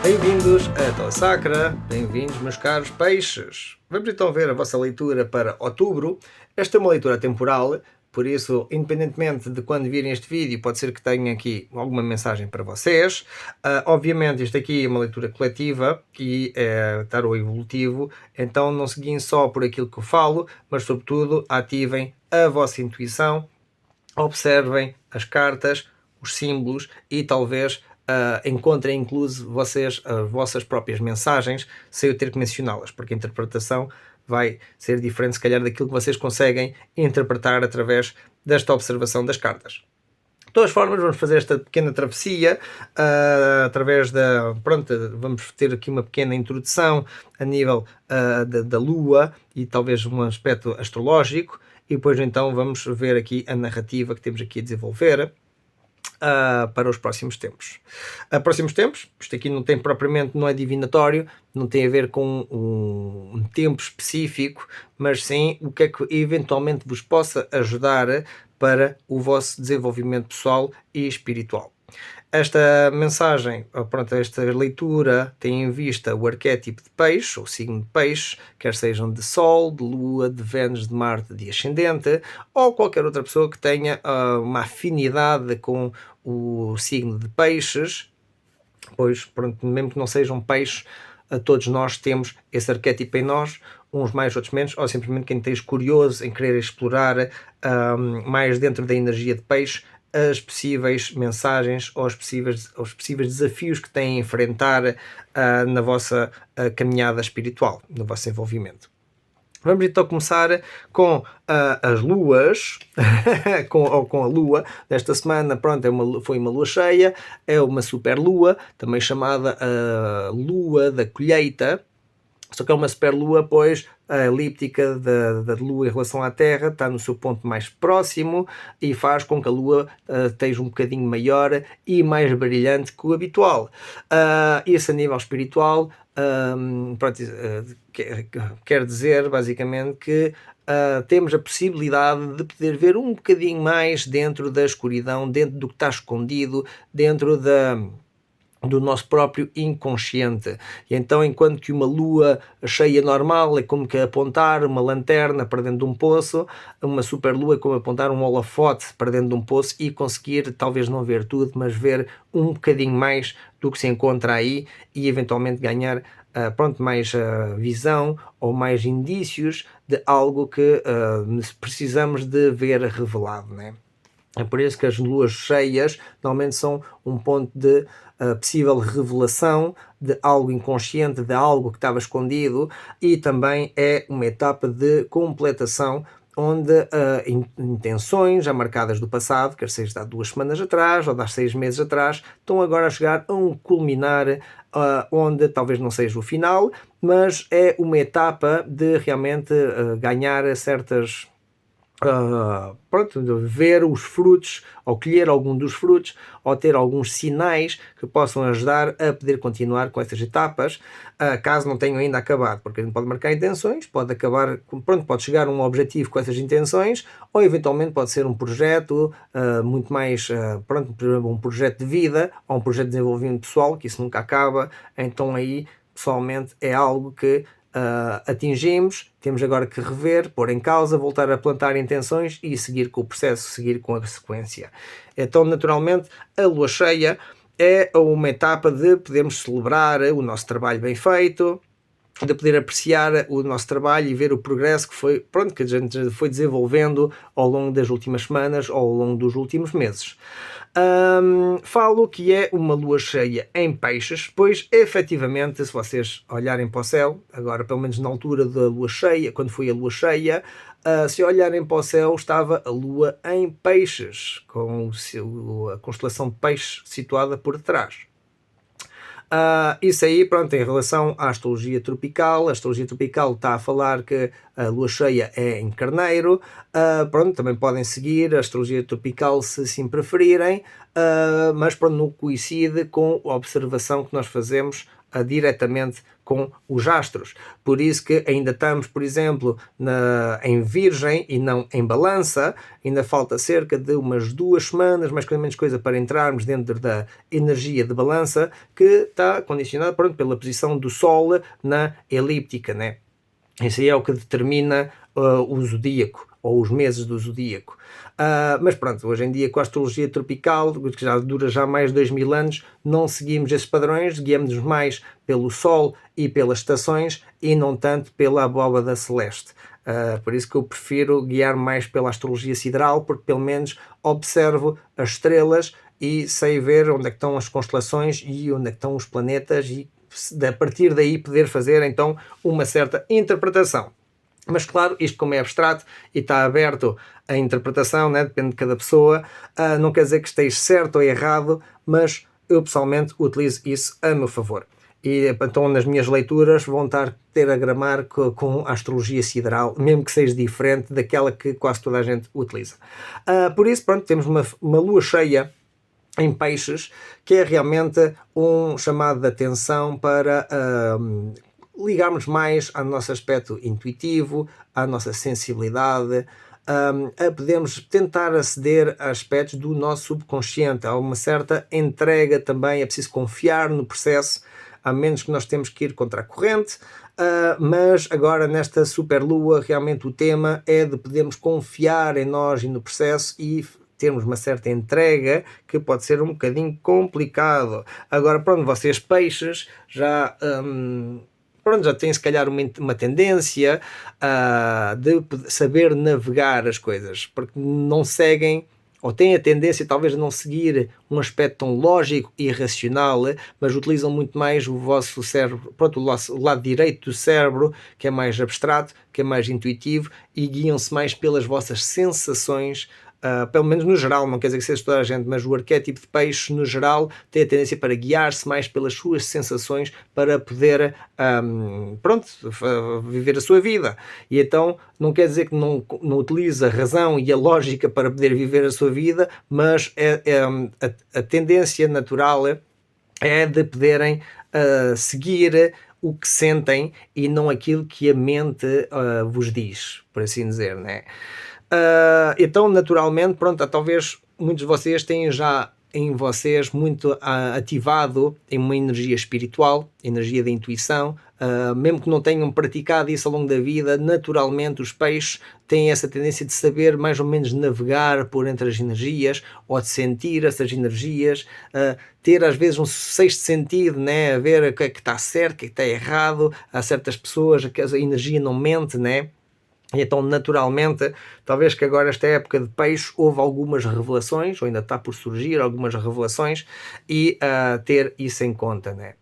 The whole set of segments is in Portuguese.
Bem-vindos a Tão Sacra, bem-vindos meus caros peixes. Vamos então ver a vossa leitura para outubro. Esta é uma leitura temporal, por isso, independentemente de quando virem este vídeo, pode ser que tenha aqui alguma mensagem para vocês. Obviamente isto aqui é uma leitura coletiva e é tarô evolutivo, então não se guiem só por aquilo que eu falo, mas sobretudo ativem a vossa intuição, observem as cartas, os símbolos e talvez encontrem incluso vocês as vossas próprias mensagens sem eu ter que mencioná-las, porque a interpretação vai ser diferente se calhar daquilo que vocês conseguem interpretar através desta observação das cartas. De todas formas, vamos fazer esta pequena travessia através da... Pronto, vamos ter aqui uma pequena introdução a nível da Lua e talvez um aspecto astrológico, e depois então vamos ver aqui a narrativa que temos aqui a desenvolver para os próximos tempos. Próximos tempos, isto aqui não tem propriamente, não é divinatório, não tem a ver com um tempo específico, mas sim o que é que eventualmente vos possa ajudar para o vosso desenvolvimento pessoal e espiritual. Esta mensagem, pronto, esta leitura tem em vista o arquétipo de peixe, ou signo de peixe, quer sejam de Sol, de Lua, de Vênus, de Marte, de Ascendente, ou qualquer outra pessoa que tenha uma afinidade com o signo de peixes, pois, pronto, mesmo que não sejam peixes, todos nós temos esse arquétipo em nós, uns mais, outros menos, ou simplesmente quem esteja curioso em querer explorar mais dentro da energia de peixe, as possíveis mensagens ou os possíveis desafios que têm a enfrentar na vossa caminhada espiritual, no vosso envolvimento. Vamos então começar com as luas, com a lua desta semana. Pronto, foi uma lua cheia, é uma super lua, também chamada lua da colheita. Só que é uma superlua, pois a elíptica da Lua em relação à Terra está no seu ponto mais próximo e faz com que a Lua esteja um bocadinho maior e mais brilhante que o habitual. Isso a nível espiritual quer dizer basicamente que temos a possibilidade de poder ver um bocadinho mais dentro da escuridão, dentro do que está escondido, dentro do nosso próprio inconsciente. E então, enquanto que uma lua cheia normal é como que apontar uma lanterna para dentro de um poço, uma superlua é como apontar um holofote para dentro de um poço e conseguir talvez não ver tudo, mas ver um bocadinho mais do que se encontra aí e eventualmente ganhar mais visão ou mais indícios de algo que precisamos de ver revelado, né? É por isso que as luas cheias normalmente são um ponto de possível revelação de algo inconsciente, de algo que estava escondido, e também é uma etapa de completação onde intenções já marcadas do passado, quer seja de há 2 semanas atrás ou de há 6 meses atrás, estão agora a chegar a um culminar onde talvez não seja o final, mas é uma etapa de realmente ganhar certas... ver os frutos, ou colher algum dos frutos, ou ter alguns sinais que possam ajudar a poder continuar com essas etapas, caso não tenham ainda acabado, porque a gente pode marcar intenções, pode acabar, pode chegar a um objetivo com essas intenções, ou eventualmente pode ser um projeto muito mais, por exemplo, um projeto de vida, ou um projeto de desenvolvimento pessoal, que isso nunca acaba. Então aí, pessoalmente, é algo que atingimos, temos agora que rever, pôr em causa, voltar a plantar intenções e seguir com o processo, seguir com a sequência. Então, naturalmente, a lua cheia é uma etapa de podermos celebrar o nosso trabalho bem feito, de poder apreciar o nosso trabalho e ver o progresso que a gente foi desenvolvendo ao longo das últimas semanas ou ao longo dos últimos meses. Falo que é uma lua cheia em peixes, pois efetivamente, se vocês olharem para o céu, agora pelo menos na altura da lua cheia, quando foi a lua cheia, se olharem para o céu, estava a lua em peixes, com a constelação de peixes situada por detrás. Isso aí, pronto, em relação à astrologia tropical, a astrologia tropical está a falar que a lua cheia é em Carneiro. Pronto, também podem seguir a astrologia tropical se assim preferirem, mas pronto, não coincide com a observação que nós fazemos diretamente com os astros. Por isso que ainda estamos, por exemplo, em Virgem e não em Balança. Ainda falta cerca de umas 2 semanas, mais ou menos coisa, para entrarmos dentro da energia de Balança, que está condicionada, pronto, pela posição do Sol na elíptica, né? Isso aí é o que determina o zodíaco, ou os meses do zodíaco. Mas pronto, hoje em dia com a astrologia tropical, que já dura já mais de 2000 anos, não seguimos esses padrões, guiamos-nos mais pelo Sol e pelas estações e não tanto pela abóbada celeste. Por isso que eu prefiro guiar mais pela astrologia sideral, porque pelo menos observo as estrelas e sei ver onde é que estão as constelações e onde é que estão os planetas, e a partir daí poder fazer então uma certa interpretação. Mas claro, isto como é abstrato e está aberto à interpretação, né? Depende de cada pessoa, não quer dizer que esteja certo ou errado, mas eu pessoalmente utilizo isso a meu favor. E então nas minhas leituras vão ter a gramar com a astrologia sideral, mesmo que seja diferente daquela que quase toda a gente utiliza. Por isso, pronto, temos uma lua cheia em Peixes, que é realmente um chamado de atenção para ligarmos mais ao nosso aspecto intuitivo, à nossa sensibilidade, a podermos tentar aceder a aspectos do nosso subconsciente. Há uma certa entrega também, é preciso confiar no processo, a menos que nós temos que ir contra a corrente, mas agora nesta superlua realmente o tema é de podermos confiar em nós e no processo e termos uma certa entrega, que pode ser um bocadinho complicado. Agora, pronto, vocês peixes já têm se calhar uma tendência de saber navegar as coisas, porque não seguem, ou têm a tendência talvez a não seguir um aspecto tão lógico e racional, mas utilizam muito mais o vosso cérebro, pronto, o lado direito do cérebro, que é mais abstrato, que é mais intuitivo, e guiam-se mais pelas vossas sensações. Pelo menos no geral, não quer dizer que seja toda a gente, mas o arquétipo de peixe no geral tem a tendência para guiar-se mais pelas suas sensações para poder viver a sua vida. E então não quer dizer que não utiliza a razão e a lógica para poder viver a sua vida, mas a tendência natural é de poderem seguir o que sentem e não aquilo que a mente vos diz, por assim dizer, né? Então, naturalmente, pronto, talvez muitos de vocês tenham já em vocês muito ativado em uma energia espiritual, energia da intuição, mesmo que não tenham praticado isso ao longo da vida, naturalmente os peixes têm essa tendência de saber mais ou menos navegar por entre as energias, ou de sentir essas energias, ter às vezes um sexto sentido, né? A ver o que é que está certo, o que é que está errado. Há certas pessoas que a energia não mente, né? E então, naturalmente, talvez que agora esta época de peixe houve algumas revelações, ou ainda está por surgir algumas revelações, e ter isso em conta, né?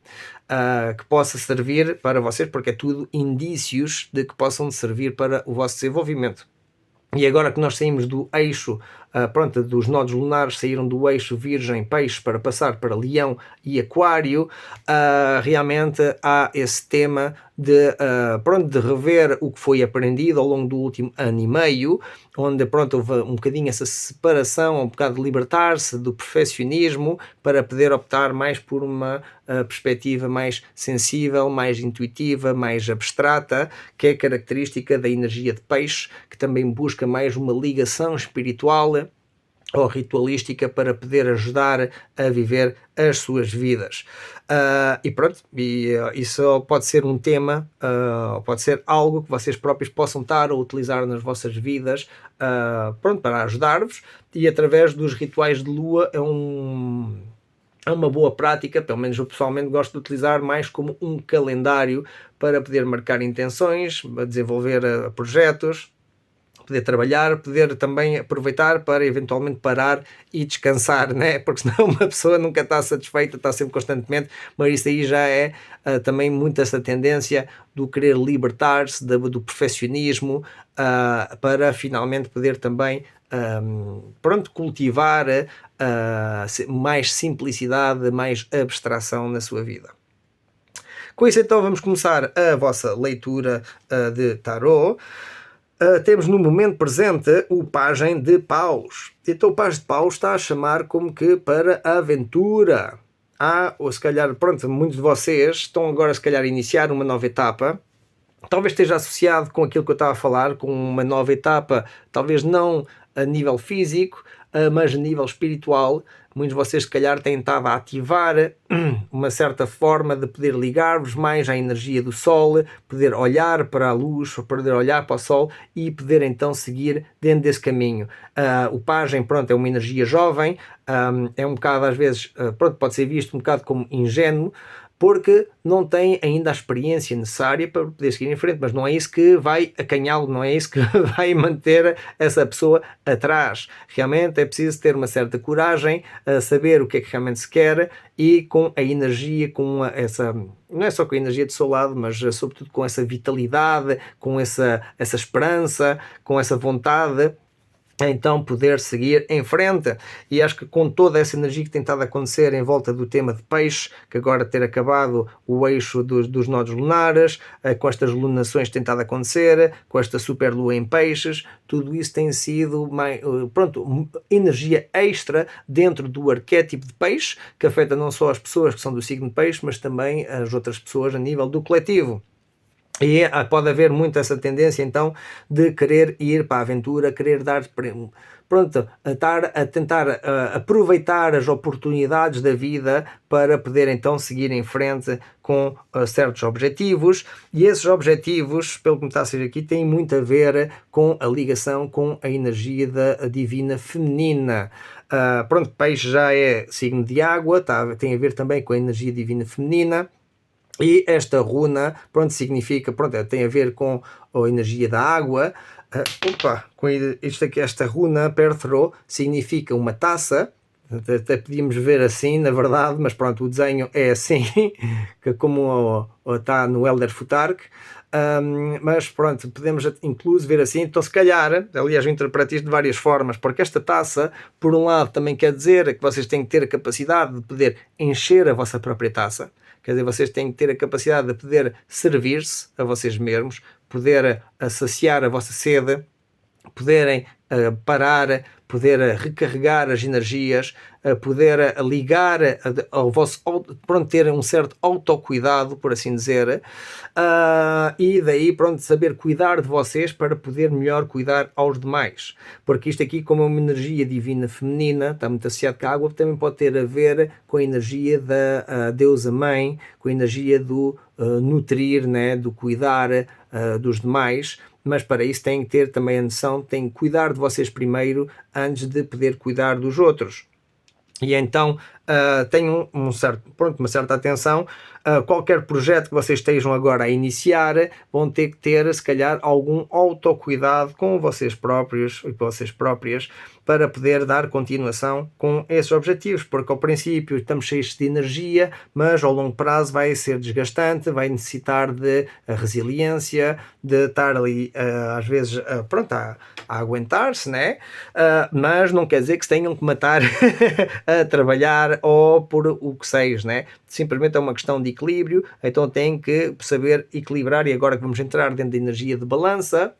Que possa servir para vocês, porque é tudo indícios de que possam servir para o vosso desenvolvimento. E agora que nós saímos do eixo, dos nodos lunares saíram do eixo Virgem Peixe para passar para Leão e Aquário, realmente há esse tema de rever o que foi aprendido ao longo do último ano e meio, onde houve um bocadinho essa separação, um bocado de libertar-se do perfeccionismo para poder optar mais por uma perspectiva mais sensível, mais intuitiva, mais abstrata, que é característica da energia de peixe, que também busca mais uma ligação espiritual ou ritualística para poder ajudar a viver as suas vidas. Isso pode ser um tema, pode ser algo que vocês próprios possam estar a utilizar nas vossas vidas, para ajudar-vos, e através dos rituais de lua é uma boa prática. Pelo menos eu pessoalmente gosto de utilizar mais como um calendário para poder marcar intenções, desenvolver projetos, poder trabalhar, poder também aproveitar para eventualmente parar e descansar, né? Porque senão uma pessoa nunca está satisfeita, está sempre constantemente, mas isso aí já é também muito essa tendência do querer libertar-se do perfeccionismo, para finalmente poder também cultivar mais simplicidade, mais abstração na sua vida. Com isso então vamos começar a vossa leitura de tarot. Temos no momento presente o Pajem de Paus. Então o Pajem de Paus está a chamar como que para a aventura, há, ou se calhar, pronto, muitos de vocês estão agora se calhar a iniciar uma nova etapa. Talvez esteja associado com aquilo que eu estava a falar, com uma nova etapa, talvez não a nível físico, mas a nível espiritual. Muitos de vocês, se calhar, têm estado a ativar uma certa forma de poder ligar-vos mais à energia do Sol, poder olhar para a luz, poder olhar para o Sol e poder então seguir dentro desse caminho. O pajem, pronto, é uma energia jovem, é um bocado, às vezes, pronto, pode ser visto um bocado como ingênuo, porque não tem ainda a experiência necessária para poder seguir em frente, mas não é isso que vai acanhá-lo, não é isso que vai manter essa pessoa atrás. Realmente é preciso ter uma certa coragem, saber o que é que realmente se quer e com a energia, com essa, não é só com a energia do seu lado, mas sobretudo com essa vitalidade, com essa esperança, com essa vontade, então poder seguir em frente. E acho que com toda essa energia que tem estado a acontecer em volta do tema de peixe, que agora ter acabado o eixo dos nodos lunares, com estas lunações que tem estado a acontecer, com esta super lua em peixes, tudo isso tem sido pronto, energia extra dentro do arquétipo de peixe, que afeta não só as pessoas que são do signo de peixe, mas também as outras pessoas a nível do coletivo. E pode haver muito essa tendência então de querer ir para a aventura, querer dar, pronto, a tentar aproveitar as oportunidades da vida para poder então seguir em frente com certos objetivos, e esses objetivos, pelo que me está a ser aqui, têm muito a ver com a ligação com a energia da divina feminina. Pronto, peixe já é signo de água, tem a ver também com a energia divina feminina. E esta runa, pronto, significa, pronto, tem a ver com a energia da água. Com isto aqui, esta runa, Perthro, significa uma taça. Até podíamos ver assim, na verdade, mas pronto, o desenho é assim, que como está no Elder Futhark. Mas pronto, podemos incluso ver assim. Então se calhar, aliás eu interpreto isto de várias formas, porque esta taça, por um lado, também quer dizer que vocês têm que ter a capacidade de poder encher a vossa própria taça. Quer dizer, vocês têm que ter a capacidade de poder servir-se a vocês mesmos, poder saciar a vossa sede, poderem parar, poder recarregar as energias, poder ligar ao vosso, pronto, ter um certo autocuidado, por assim dizer, e daí, pronto, saber cuidar de vocês para poder melhor cuidar aos demais, porque isto aqui, como é uma energia divina feminina, está muito associado com a água, também pode ter a ver com a energia da deusa mãe, com a energia do nutrir, né, do cuidar dos demais. Mas para isso têm que ter também a noção, têm que cuidar de vocês primeiro antes de poder cuidar dos outros. E então tenham uma certa atenção. Qualquer projeto que vocês estejam agora a iniciar, vão ter que ter, se calhar, algum autocuidado com vocês próprios e com vocês próprias, para poder dar continuação com esses objetivos, porque ao princípio estamos cheios de energia, mas ao longo prazo vai ser desgastante, vai necessitar de resiliência, de estar ali às vezes pronto, a aguentar-se, né? Mas não quer dizer que se tenham que matar a trabalhar ou por o que seja, né? Simplesmente é uma questão de equilíbrio, então tem que saber equilibrar. E agora que vamos entrar dentro da energia de balança,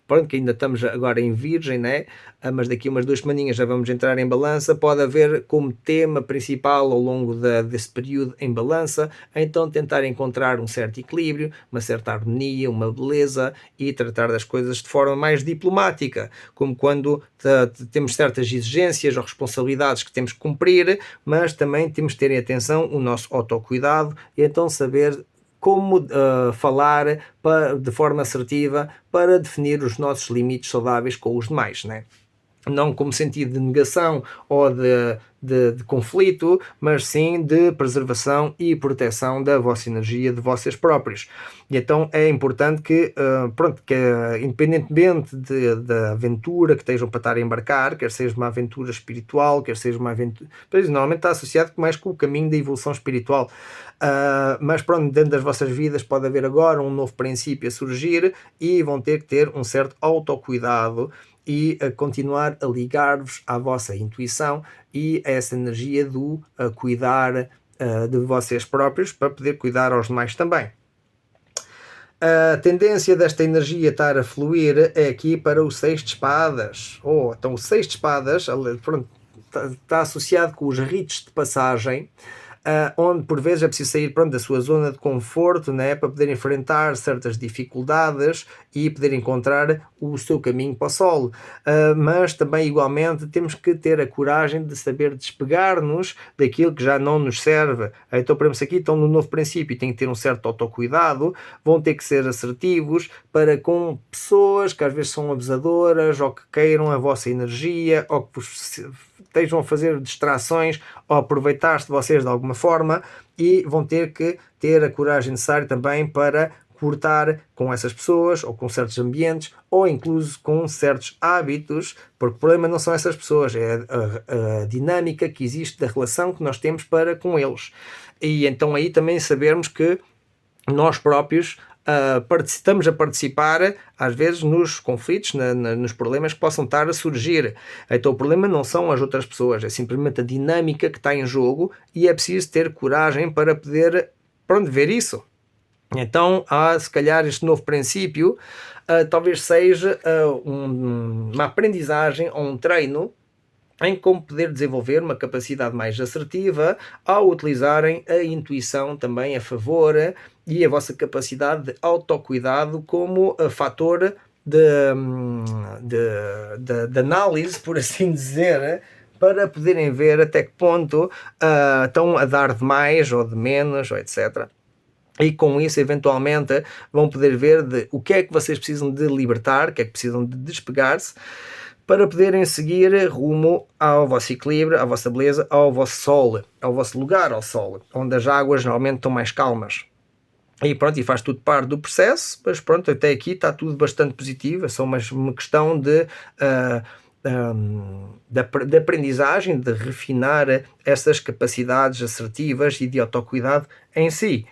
pronto, que ainda estamos agora em Virgem, né? Mas daqui a umas 2 semaninhas já vamos entrar em balança. Pode haver como tema principal ao longo desse período em balança, então tentar encontrar um certo equilíbrio, uma certa harmonia, uma beleza, e tratar das coisas de forma mais diplomática, como quando temos certas exigências ou responsabilidades que temos que cumprir, mas também temos que ter em atenção o nosso autocuidado, e então saber como falar de forma assertiva para definir os nossos limites saudáveis com os demais, né? Não como sentido de negação ou de conflito, mas sim de preservação e proteção da vossa energia, de vocês próprios. E então é importante que, independentemente da aventura que estejam para estar a embarcar, quer seja uma aventura espiritual, quer seja uma aventura... Normalmente está associado mais com o caminho da evolução espiritual. Mas pronto, dentro das vossas vidas pode haver agora um novo princípio a surgir e vão ter que ter um certo autocuidado e continuar a ligar-vos à vossa intuição e a essa energia do cuidar de vocês próprios para poder cuidar aos demais também. A tendência desta energia estar a fluir é aqui para o 6 de espadas. Então o 6 de espadas, pronto, está associado com os ritos de passagem, onde por vezes é preciso sair, pronto, da sua zona de conforto, né, para poder enfrentar certas dificuldades e poder encontrar o seu caminho para o sol. Mas também igualmente temos que ter a coragem de saber despegar-nos daquilo que já não nos serve. Então, por exemplo, aqui estão no novo princípio, tem que ter um certo autocuidado, vão ter que ser assertivos para com pessoas que às vezes são abusadoras ou que queiram a vossa energia ou que vos estejam a fazer distrações ou aproveitar-se de vocês de alguma forma, e vão ter que ter a coragem necessária também para cortar com essas pessoas ou com certos ambientes ou incluso com certos hábitos, porque o problema não são essas pessoas, é a dinâmica que existe da relação que nós temos para com eles. E então aí também sabermos que nós próprios estamos a participar às vezes nos conflitos, nos problemas que possam estar a surgir. Então o problema não são as outras pessoas, é simplesmente a dinâmica que está em jogo, e é preciso ter coragem para poder, pronto, ver isso. Então se calhar este novo princípio talvez seja uma aprendizagem ou um treino em como poder desenvolver uma capacidade mais assertiva ao utilizarem a intuição também a favor e a vossa capacidade de autocuidado como fator de análise, por assim dizer, para poderem ver até que ponto estão a dar de mais ou de menos, ou etc. E com isso, eventualmente, vão poder ver o que é que vocês precisam de libertar, o que é que precisam de despegar-se, para poderem seguir rumo ao vosso equilíbrio, à vossa beleza, ao vosso sol, ao vosso lugar ao sol, onde as águas normalmente estão mais calmas. E pronto, e faz tudo parte do processo, mas pronto, até aqui está tudo bastante positivo, é só mais uma questão de aprendizagem, de refinar essas capacidades assertivas e de autocuidado em si.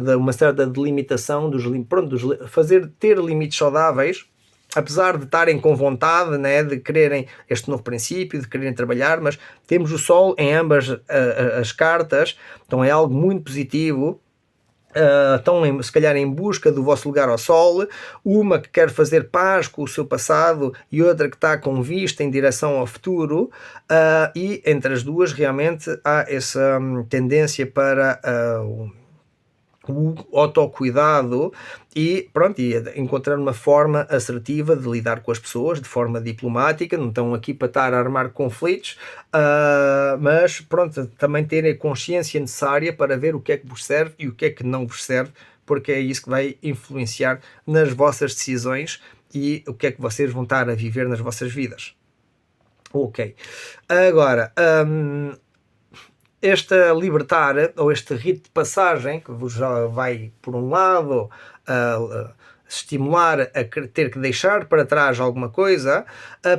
De uma certa delimitação ter limites saudáveis, apesar de estarem com vontade, né, de quererem este novo princípio, de quererem trabalhar, mas temos o sol em ambas as cartas, então é algo muito positivo. Estão se calhar em busca do vosso lugar ao sol, uma que quer fazer paz com o seu passado e outra que está com vista em direção ao futuro, e entre as duas realmente há essa tendência para o autocuidado e pronto, e encontrar uma forma assertiva de lidar com as pessoas de forma diplomática. Não estão aqui para estar a armar conflitos, mas pronto, também terem a consciência necessária para ver o que é que vos serve e o que é que não vos serve, porque é isso que vai influenciar nas vossas decisões e o que é que vocês vão estar a viver nas vossas vidas. Ok, agora este libertar, ou este rito de passagem, que vos já vai, por um lado, estimular a ter que deixar para trás alguma coisa,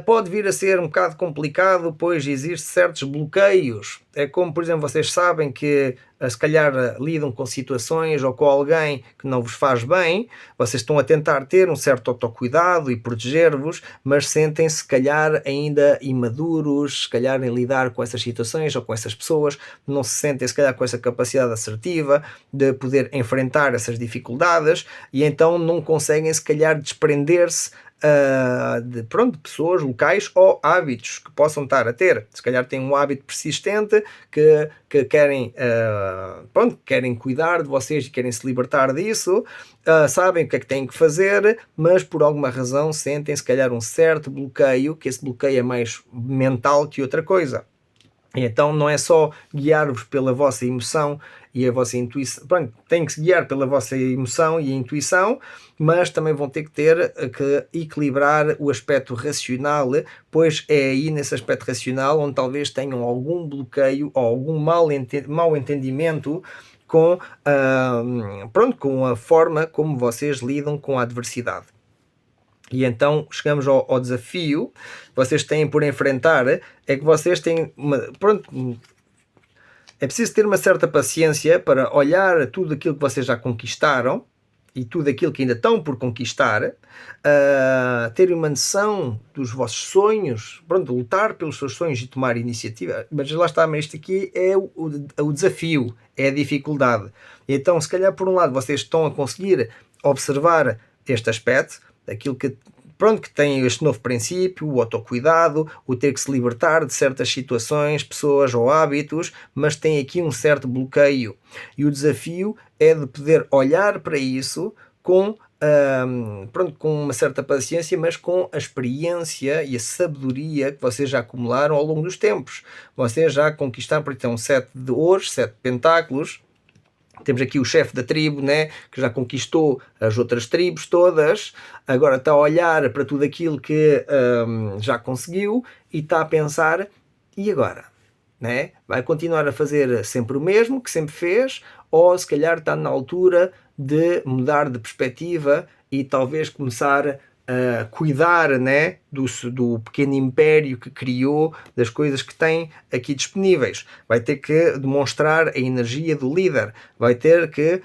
pode vir a ser um bocado complicado, pois existem certos bloqueios. É como, por exemplo, vocês sabem que se calhar lidam com situações ou com alguém que não vos faz bem, vocês estão a tentar ter um certo autocuidado e proteger-vos, mas sentem-se se calhar ainda imaduros, se calhar em lidar com essas situações ou com essas pessoas, não se sentem se calhar com essa capacidade assertiva de poder enfrentar essas dificuldades, e então não conseguem se calhar desprender-se de pessoas, locais ou hábitos que possam estar a ter. Se calhar têm um hábito persistente que querem cuidar de vocês e querem se libertar disso, sabem o que é que têm que fazer, mas por alguma razão sentem se calhar um certo bloqueio, que esse bloqueio é mais mental que outra coisa. E então não é só guiar-vos pela vossa emoção e a vossa intuição, tem que se guiar pela vossa emoção e a intuição, mas também vão ter que que equilibrar o aspecto racional, pois é aí nesse aspecto racional onde talvez tenham algum bloqueio ou algum mal entendimento com a forma como vocês lidam com a adversidade. E então chegamos ao desafio que vocês têm por enfrentar, é que vocês têm é preciso ter uma certa paciência para olhar tudo aquilo que vocês já conquistaram e tudo aquilo que ainda estão por conquistar, terem uma noção dos vossos sonhos, lutar pelos seus sonhos e tomar iniciativa. Mas lá está, mas isto aqui é o desafio, é a dificuldade. E então, se calhar, por um lado, vocês estão a conseguir observar este aspecto, aquilo que pronto, que tem este novo princípio, o autocuidado, o ter que se libertar de certas situações, pessoas ou hábitos, mas tem aqui um certo bloqueio. E o desafio é de poder olhar para isso com, pronto, com uma certa paciência, mas com a experiência e a sabedoria que vocês já acumularam ao longo dos tempos. Vocês já conquistaram, por então, 7 de ouros, 7 pentáculos. Temos aqui o chefe da tribo, né, que já conquistou as outras tribos todas, agora está a olhar para tudo aquilo que já conseguiu e está a pensar, e agora? Né? Vai continuar a fazer sempre o mesmo que sempre fez, ou se calhar está na altura de mudar de perspectiva e talvez começar a cuidar, né, do pequeno império que criou, das coisas que tem aqui disponíveis. Vai ter que demonstrar a energia do líder, vai ter que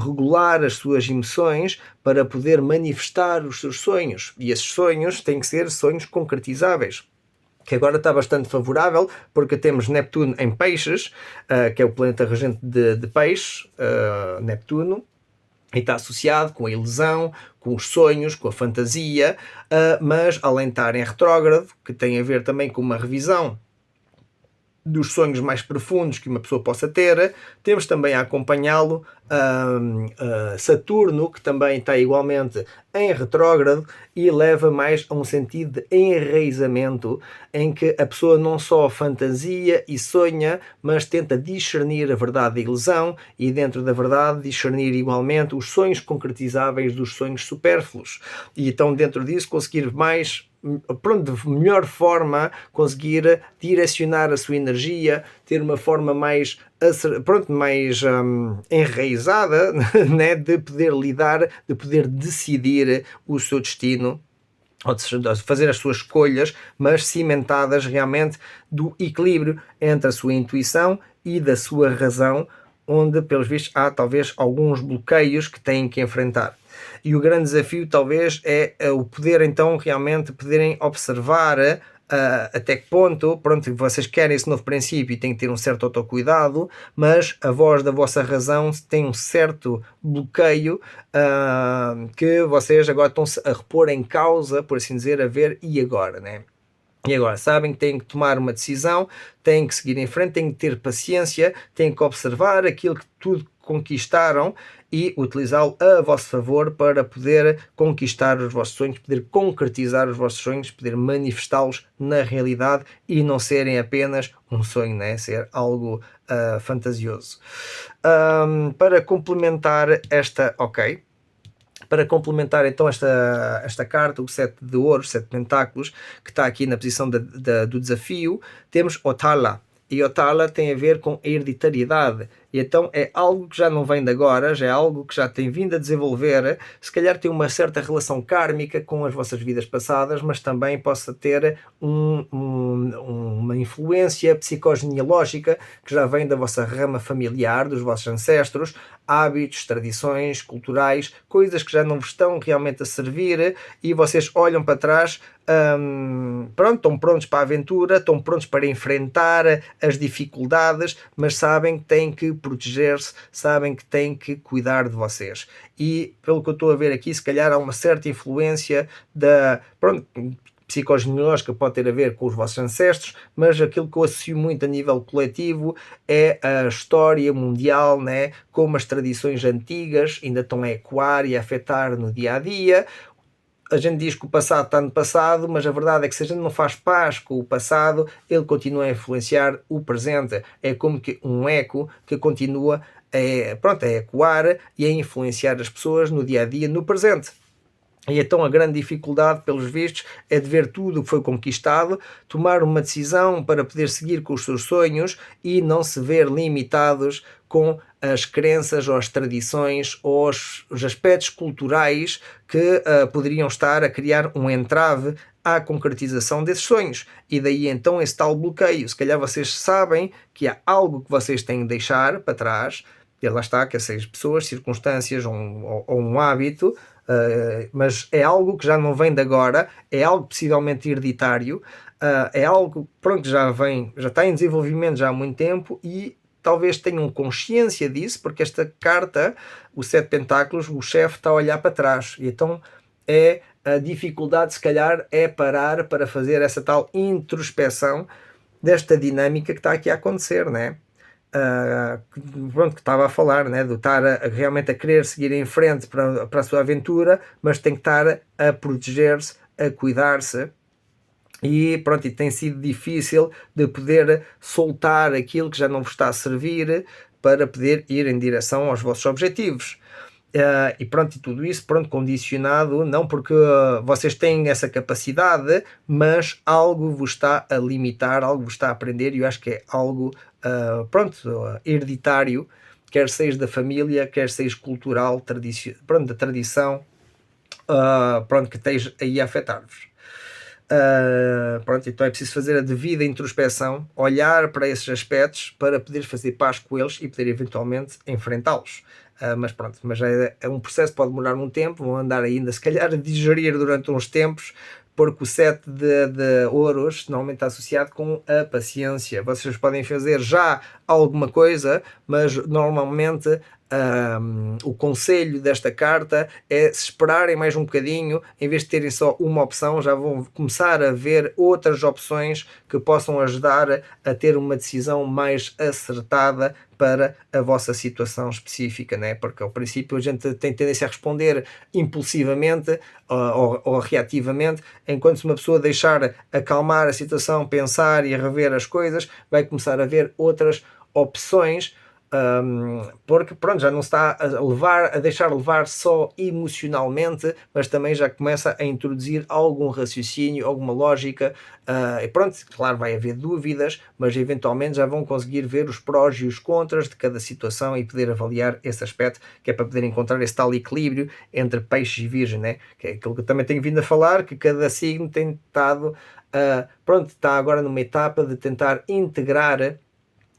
regular as suas emoções para poder manifestar os seus sonhos. E esses sonhos têm que ser sonhos concretizáveis, que agora está bastante favorável, porque temos Neptuno em Peixes, que é o planeta regente de Peixes, Neptuno, e está associado com a ilusão, com os sonhos, com a fantasia, mas além de estar em retrógrado, que tem a ver também com uma revisão dos sonhos mais profundos que uma pessoa possa ter, temos também a acompanhá-lo Saturno, que também está igualmente em retrógrado e leva mais a um sentido de enraizamento, em que a pessoa não só fantasia e sonha, mas tenta discernir a verdade e a ilusão, e dentro da verdade discernir igualmente os sonhos concretizáveis dos sonhos supérfluos. E então dentro disso conseguir mais, pronto, de melhor forma conseguir direcionar a sua energia, ter uma forma mais, pronto, mais enraizada, né, de poder lidar, de poder decidir o seu destino, ou de fazer as suas escolhas, mas cimentadas realmente do equilíbrio entre a sua intuição e da sua razão, onde, pelos vistos, há talvez alguns bloqueios que têm que enfrentar. E o grande desafio talvez é o poder então realmente poderem observar até que ponto, pronto, vocês querem esse novo princípio e têm que ter um certo autocuidado, mas a voz da vossa razão tem um certo bloqueio que vocês agora estão-se a repor em causa, por assim dizer, a ver e agora, né? E agora, sabem que têm que tomar uma decisão, têm que seguir em frente, têm que ter paciência, têm que observar aquilo que tudo conquistaram e utilizá-lo a vosso favor para poder conquistar os vossos sonhos, poder concretizar os vossos sonhos, poder manifestá-los na realidade e não serem apenas um sonho, né? Ser algo fantasioso. Para complementar esta, para complementar então esta carta, o 7 de ouros, 7 pentáculos, que está aqui na posição do desafio, temos Otala. E Otala tem a ver com a hereditariedade. E então é algo que já não vem de agora, já é algo que já tem vindo a desenvolver, se calhar tem uma certa relação kármica com as vossas vidas passadas, mas também possa ter uma influência psicogenealógica que já vem da vossa rama familiar, dos vossos ancestros, hábitos, tradições, culturais, coisas que já não vos estão realmente a servir e vocês olham para trás, pronto, estão prontos para a aventura, estão prontos para enfrentar as dificuldades, mas sabem que têm que proteger-se, sabem que têm que cuidar de vocês. E pelo que eu estou a ver aqui, se calhar há uma certa influência da, pronto, psicogenealógica, pode ter a ver com os vossos ancestros, mas aquilo que eu associo muito a nível coletivo é a história mundial, né? Como as tradições antigas ainda estão a ecoar e a afetar no dia a dia. A gente diz que o passado está no passado, mas a verdade é que se a gente não faz paz com o passado, ele continua a influenciar o presente. É como que um eco que continua a ecoar e a influenciar as pessoas no dia a dia, no presente. E então a grande dificuldade, pelos vistos, é de ver tudo o que foi conquistado, tomar uma decisão para poder seguir com os seus sonhos e não se ver limitados com as crenças ou as tradições ou os aspectos culturais que poderiam estar a criar um entrave à concretização desses sonhos. E daí então esse tal bloqueio. Se calhar vocês sabem que há algo que vocês têm de deixar para trás, e lá está, que essas pessoas, circunstâncias ou um hábito, mas é algo que já não vem de agora, é algo possivelmente hereditário, é algo pronto, já está em desenvolvimento já há muito tempo e talvez tenham consciência disso, porque esta carta, o 7 pentáculos, o chefe está a olhar para trás, e então é A dificuldade, se calhar, é parar para fazer essa tal introspeção desta dinâmica que está aqui a acontecer, né? Pronto, que estava a falar, né? Do estar realmente a querer seguir em frente para a sua aventura, mas tem que estar a proteger-se, a cuidar-se. E pronto, e tem sido difícil de poder soltar aquilo que já não vos está a servir para poder ir em direção aos vossos objetivos. E pronto, e tudo isso, pronto, condicionado, não porque vocês têm essa capacidade, mas algo vos está a limitar, algo vos está a prender, e eu acho que é algo, hereditário, quer seja da família, quer seja cultural, pronto, da tradição, pronto, que esteja aí a afetar-vos. Pronto, então é preciso fazer a devida introspeção, olhar para esses aspectos para poder fazer paz com eles e poder eventualmente enfrentá-los. Mas pronto, mas é um processo, pode demorar um tempo, vão andar ainda se calhar a digerir durante uns tempos, porque o 7 de ouros normalmente está associado com a paciência. Vocês podem fazer já alguma coisa, mas normalmente o conselho desta carta é se esperarem mais um bocadinho, em vez de terem só uma opção, já vão começar a ver outras opções que possam ajudar a ter uma decisão mais acertada para a vossa situação específica, né? Porque ao princípio a gente tem tendência a responder impulsivamente ou reativamente, enquanto se uma pessoa deixar acalmar a situação, pensar e rever as coisas, vai começar a ver outras opções, porque pronto, já não se está a deixar levar só emocionalmente, mas também já começa a introduzir algum raciocínio, alguma lógica, e pronto, claro, vai haver dúvidas, mas eventualmente já vão conseguir ver os prós e os contras de cada situação e poder avaliar esse aspecto, que é para poder encontrar esse tal equilíbrio entre peixe e virgem, né? Que é aquilo que eu também tenho vindo a falar, que cada signo tem estado, pronto, está agora numa etapa de tentar integrar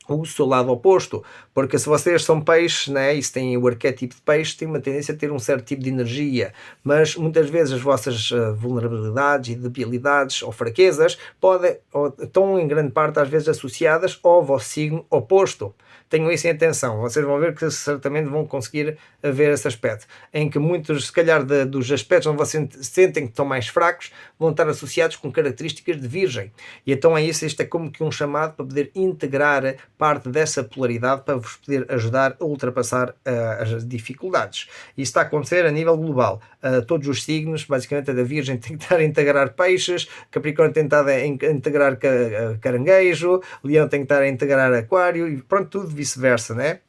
o seu lado oposto, porque se vocês são peixes, né, e se têm o arquétipo de peixe, têm uma tendência a ter um certo tipo de energia, mas muitas vezes as vossas vulnerabilidades e debilidades ou fraquezas podem, ou estão em grande parte às vezes associadas ao vosso signo oposto. Tenham isso em atenção, vocês vão ver que certamente vão conseguir ver esse aspecto, em que muitos, se calhar, dos aspectos onde vocês sentem que estão mais fracos, vão estar associados com características de virgem, e então é isso, isto é como que um chamado para poder integrar parte dessa polaridade para vos poder ajudar a ultrapassar as dificuldades. Isso está a acontecer a nível global. Todos os signos, basicamente a da Virgem tem que estar a integrar peixes, Capricórnio tem estado a integrar caranguejo, Leão tem que estar a integrar aquário e pronto, tudo vice-versa, né?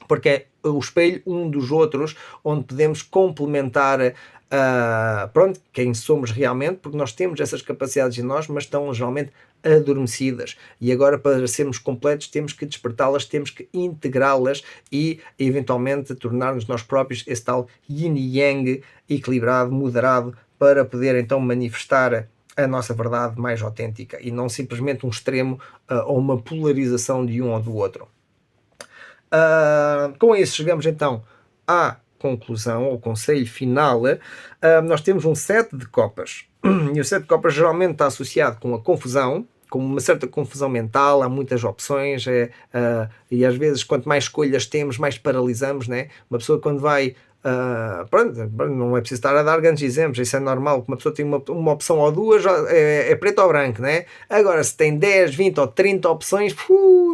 Porque é o espelho um dos outros, onde podemos complementar pronto, quem somos realmente, porque nós temos essas capacidades em nós, mas estão geralmente adormecidas, e agora para sermos completos temos que despertá-las, temos que integrá-las e eventualmente tornar-nos nós próprios esse tal yin e yang equilibrado, moderado, para poder então manifestar a nossa verdade mais autêntica e não simplesmente um extremo ou uma polarização de um ou do outro. Com isso chegamos então à conclusão, ao conselho final. Nós temos um 7 de copas, e o 7 de copas geralmente está associado com a confusão, com uma certa confusão mental, há muitas opções, e às vezes quanto mais escolhas temos, mais paralisamos, né? Uma pessoa quando vai, pronto, não é preciso estar a dar grandes exemplos, isso é normal, que uma pessoa tem uma opção ou duas, é preto ou branco, né? Agora se tem 10, 20 ou 30 opções,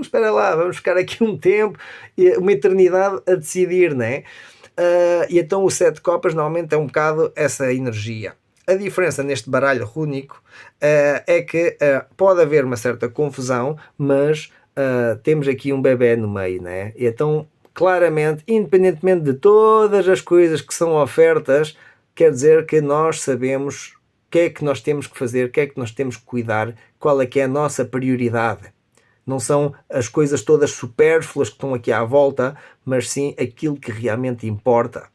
espera lá, vamos ficar aqui um tempo, uma eternidade a decidir, né? E então o 7 de copas normalmente é um bocado essa energia. A diferença neste baralho rúnico é que pode haver uma certa confusão, mas temos aqui um bebê no meio, né? E então, claramente, independentemente de todas as coisas que são ofertas, quer dizer que nós sabemos o que é que nós temos que fazer, o que é que nós temos que cuidar, qual é que é a nossa prioridade. Não são as coisas todas supérfluas que estão aqui à volta, mas sim aquilo que realmente importa.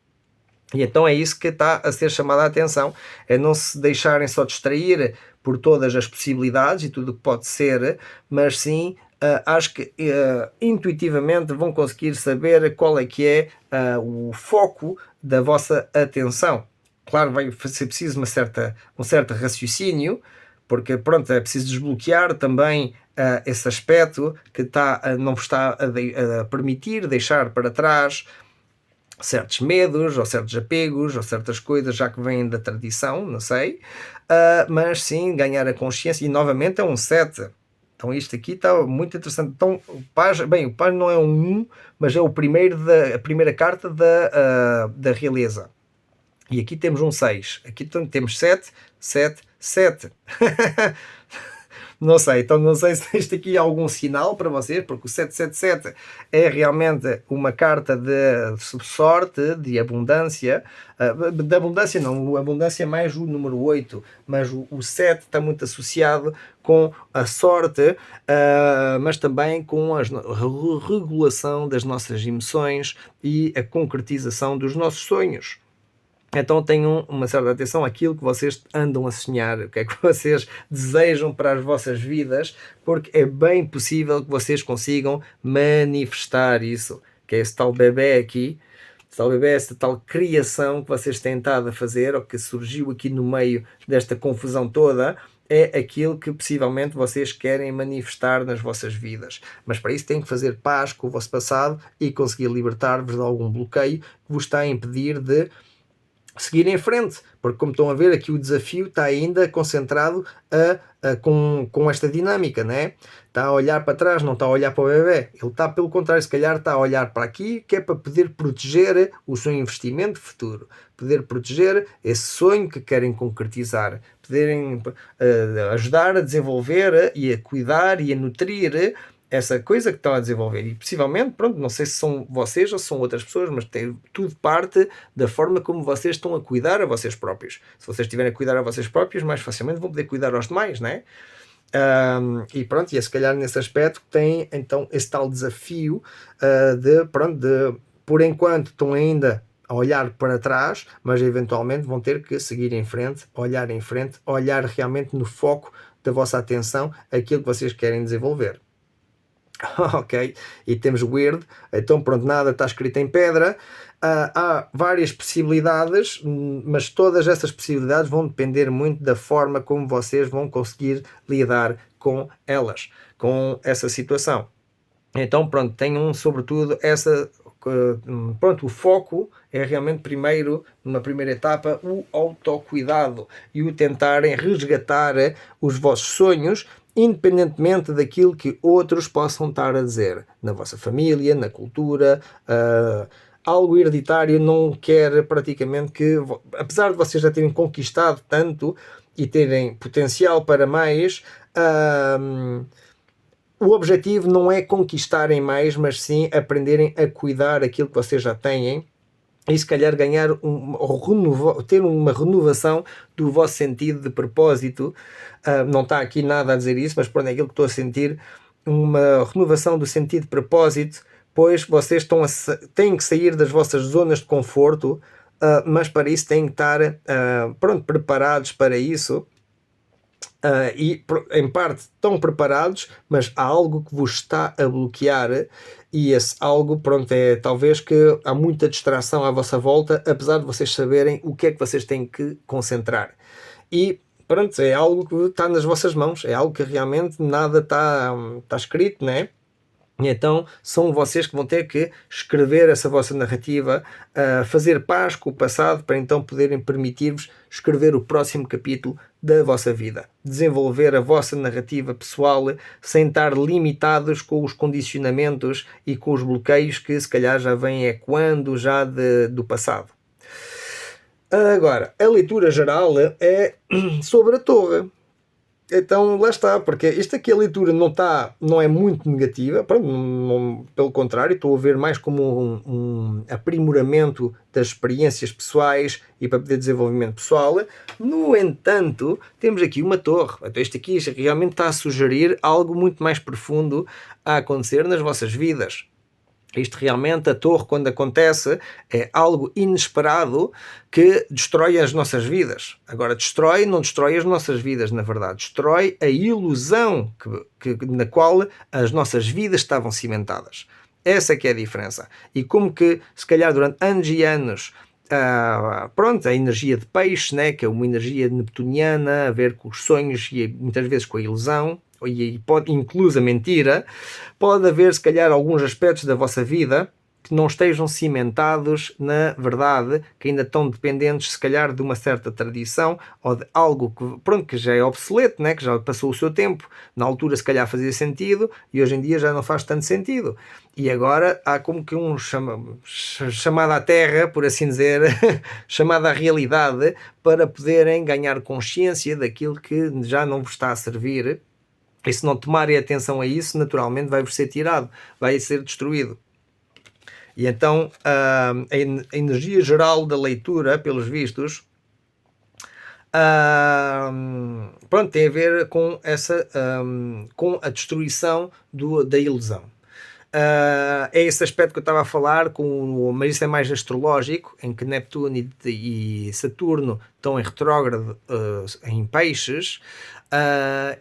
E então é isso que está a ser chamada a atenção, é não se deixarem só distrair por todas as possibilidades e tudo o que pode ser, mas sim, acho que intuitivamente vão conseguir saber qual é que é o foco da vossa atenção. Claro, vai ser preciso um certo raciocínio, porque pronto, é preciso desbloquear também esse aspecto que não vos está a permitir deixar para trás certos medos, ou certos apegos, ou certas coisas já que vêm da tradição, não sei, mas sim ganhar a consciência, e novamente é um 7. Então isto aqui está muito interessante. Então o Paz não é um 1, mas é a primeira carta da realeza. E aqui temos um 6. Aqui temos 7, 7, 7. Não sei, então não sei se isto aqui é algum sinal para vocês, porque o 777 é realmente uma carta de sorte, de abundância. De abundância não, abundância é mais o número 8, mas o 7 está muito associado com a sorte, mas também com a regulação das nossas emoções e a concretização dos nossos sonhos. Então tenham uma certa atenção àquilo que vocês andam a sonhar, o que é que vocês desejam para as vossas vidas, porque é bem possível que vocês consigam manifestar isso, que é esse tal bebê aqui, esse tal bebê, essa tal criação que vocês têm estado a fazer, ou que surgiu aqui no meio desta confusão toda, é aquilo que possivelmente vocês querem manifestar nas vossas vidas. Mas para isso têm que fazer paz com o vosso passado e conseguir libertar-vos de algum bloqueio que vos está a impedir de seguir em frente, porque como estão a ver aqui o desafio está ainda concentrado com esta dinâmica, né? Está a olhar para trás, não está a olhar para o bebê, ele está pelo contrário, se calhar está a olhar para aqui, que é para poder proteger o seu investimento futuro, poder proteger esse sonho que querem concretizar, poderem ajudar a desenvolver e a cuidar e a nutrir essa coisa que estão a desenvolver. E possivelmente, pronto, não sei se são vocês ou são outras pessoas, mas tem tudo parte da forma como vocês estão a cuidar a vocês próprios. Se vocês estiverem a cuidar a vocês próprios, mais facilmente vão poder cuidar aos demais, né? E pronto, e é se calhar nesse aspecto que tem então esse tal desafio de por enquanto estão ainda a olhar para trás, mas eventualmente vão ter que seguir em frente, olhar realmente no foco da vossa atenção aquilo que vocês querem desenvolver. Ok, e temos weird, então pronto, nada está escrito em pedra. Há várias possibilidades, mas todas essas possibilidades vão depender muito da forma como vocês vão conseguir lidar com elas, com essa situação. Então pronto, tenham sobretudo o foco é realmente numa primeira etapa, o autocuidado e o tentarem resgatar os vossos sonhos, independentemente daquilo que outros possam estar a dizer, na vossa família, na cultura. Algo hereditário não quer praticamente que, apesar de vocês já terem conquistado tanto e terem potencial para mais, o objetivo não é conquistarem mais, mas sim aprenderem a cuidar aquilo que vocês já têm e se calhar ganhar ter uma renovação do vosso sentido de propósito. Não está aqui nada a dizer isso, mas pronto, é aquilo que estou a sentir, uma renovação do sentido de propósito, pois vocês têm que sair das vossas zonas de conforto, mas para isso têm que estar preparados para isso. E em parte estão preparados, mas há algo que vos está a bloquear, e esse algo, é talvez que há muita distração à vossa volta, apesar de vocês saberem o que é que vocês têm que concentrar. E pronto, é algo que está nas vossas mãos, é algo que realmente nada está escrito, né? E então são vocês que vão ter que escrever essa vossa narrativa, fazer paz com o passado, para então poderem permitir-vos escrever o próximo capítulo da vossa vida, desenvolver a vossa narrativa pessoal sem estar limitados com os condicionamentos e com os bloqueios que se calhar já vêm ecoando já do passado. Agora, a leitura geral é sobre a Torre. Então lá está, porque isto aqui a leitura não é muito negativa, pelo contrário, estou a ver mais como um aprimoramento das experiências pessoais e para poder desenvolvimento pessoal. No entanto, temos aqui uma torre. Então isto aqui realmente está a sugerir algo muito mais profundo a acontecer nas vossas vidas. Isto realmente, a torre, quando acontece, é algo inesperado que destrói as nossas vidas. Agora, não destrói as nossas vidas, na verdade. Destrói a ilusão na qual as nossas vidas estavam cimentadas. Essa que é a diferença. E como que, se calhar, durante anos e anos, a energia de peixe, né, que é uma energia neptuniana, a ver com os sonhos e muitas vezes com a ilusão, e pode incluso a mentira, pode haver se calhar alguns aspectos da vossa vida que não estejam cimentados na verdade, que ainda estão dependentes, se calhar, de uma certa tradição ou de algo que, pronto, que já é obsoleto, né? Que já passou o seu tempo. Na altura, se calhar, fazia sentido e hoje em dia já não faz tanto sentido. E agora há como que chamada à terra, por assim dizer, chamada à realidade, para poderem ganhar consciência daquilo que já não vos está a servir. E se não tomarem atenção a isso, naturalmente vai-vos ser tirado, vai ser destruído. E então a energia geral da leitura, pelos vistos, pronto, tem a ver com com a destruição da ilusão. É esse aspecto que eu estava a falar, mas isso é mais astrológico, em que Neptuno e Saturno estão em retrógrado em peixes,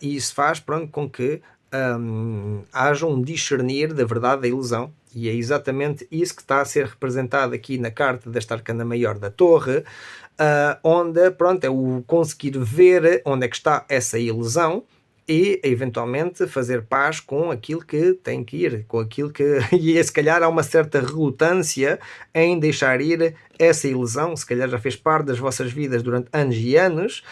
e isso faz, pronto, com que haja um discernir da verdade da ilusão, e é exatamente isso que está a ser representado aqui na carta desta arcana maior da torre, onde, pronto, é o conseguir ver onde é que está essa ilusão e eventualmente fazer paz com aquilo que tem que ir, com aquilo que... E se calhar há uma certa relutância em deixar ir essa ilusão, se calhar já fez parte das vossas vidas durante anos e anos,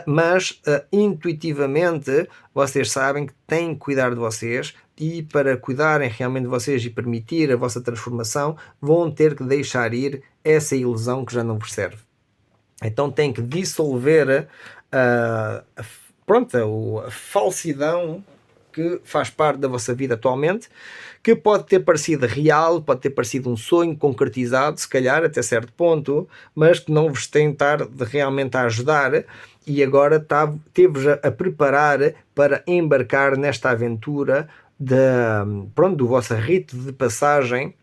mas intuitivamente vocês sabem que têm que cuidar de vocês, e para cuidarem realmente de vocês e permitir a vossa transformação, vão ter que deixar ir essa ilusão que já não vos serve. Então têm que dissolver a falsidão que faz parte da vossa vida atualmente, que pode ter parecido real, pode ter parecido um sonho concretizado, se calhar até certo ponto, mas que não vos tem estado realmente a ajudar, e agora teve-vos a preparar para embarcar nesta aventura do vosso rito de passagem,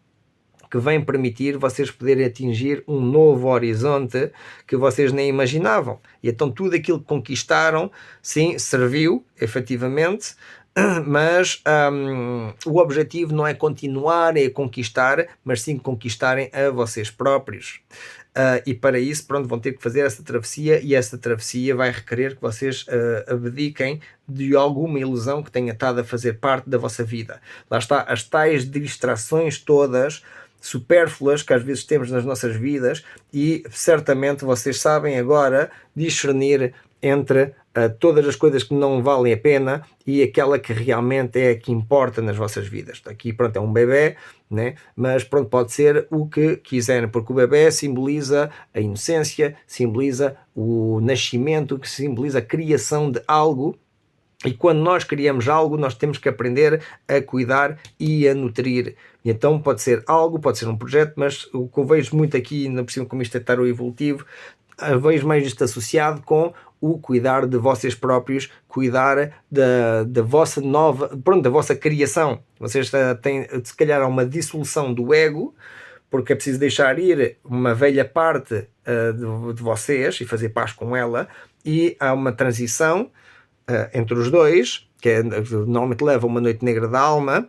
que vem permitir vocês poderem atingir um novo horizonte que vocês nem imaginavam. E então tudo aquilo que conquistaram, sim, serviu, efetivamente, mas o objetivo não é continuarem a conquistar, mas sim conquistarem a vocês próprios. E para isso, pronto, vão ter que fazer essa travessia, e essa travessia vai requerer que vocês abdiquem de alguma ilusão que tenha estado a fazer parte da vossa vida. Lá está, as tais distrações todas supérfluas que às vezes temos nas nossas vidas, e certamente vocês sabem agora discernir entre todas as coisas que não valem a pena e aquela que realmente é a que importa nas vossas vidas. Aqui, pronto, é um bebê, né? Mas pronto, pode ser o que quiserem, porque o bebê simboliza a inocência, simboliza o nascimento, que simboliza a criação de algo. E quando nós criamos algo, nós temos que aprender a cuidar e a nutrir. E então pode ser algo, pode ser um projeto, mas o que eu vejo muito aqui, ainda por cima, como isto é tarot evolutivo, vejo mais isto associado com o cuidar de vocês próprios, cuidar da vossa da vossa criação. Vocês têm, se calhar, uma dissolução do ego, porque é preciso deixar ir uma velha parte de vocês e fazer paz com ela, e há uma transição entre os dois, que normalmente leva uma noite negra da alma,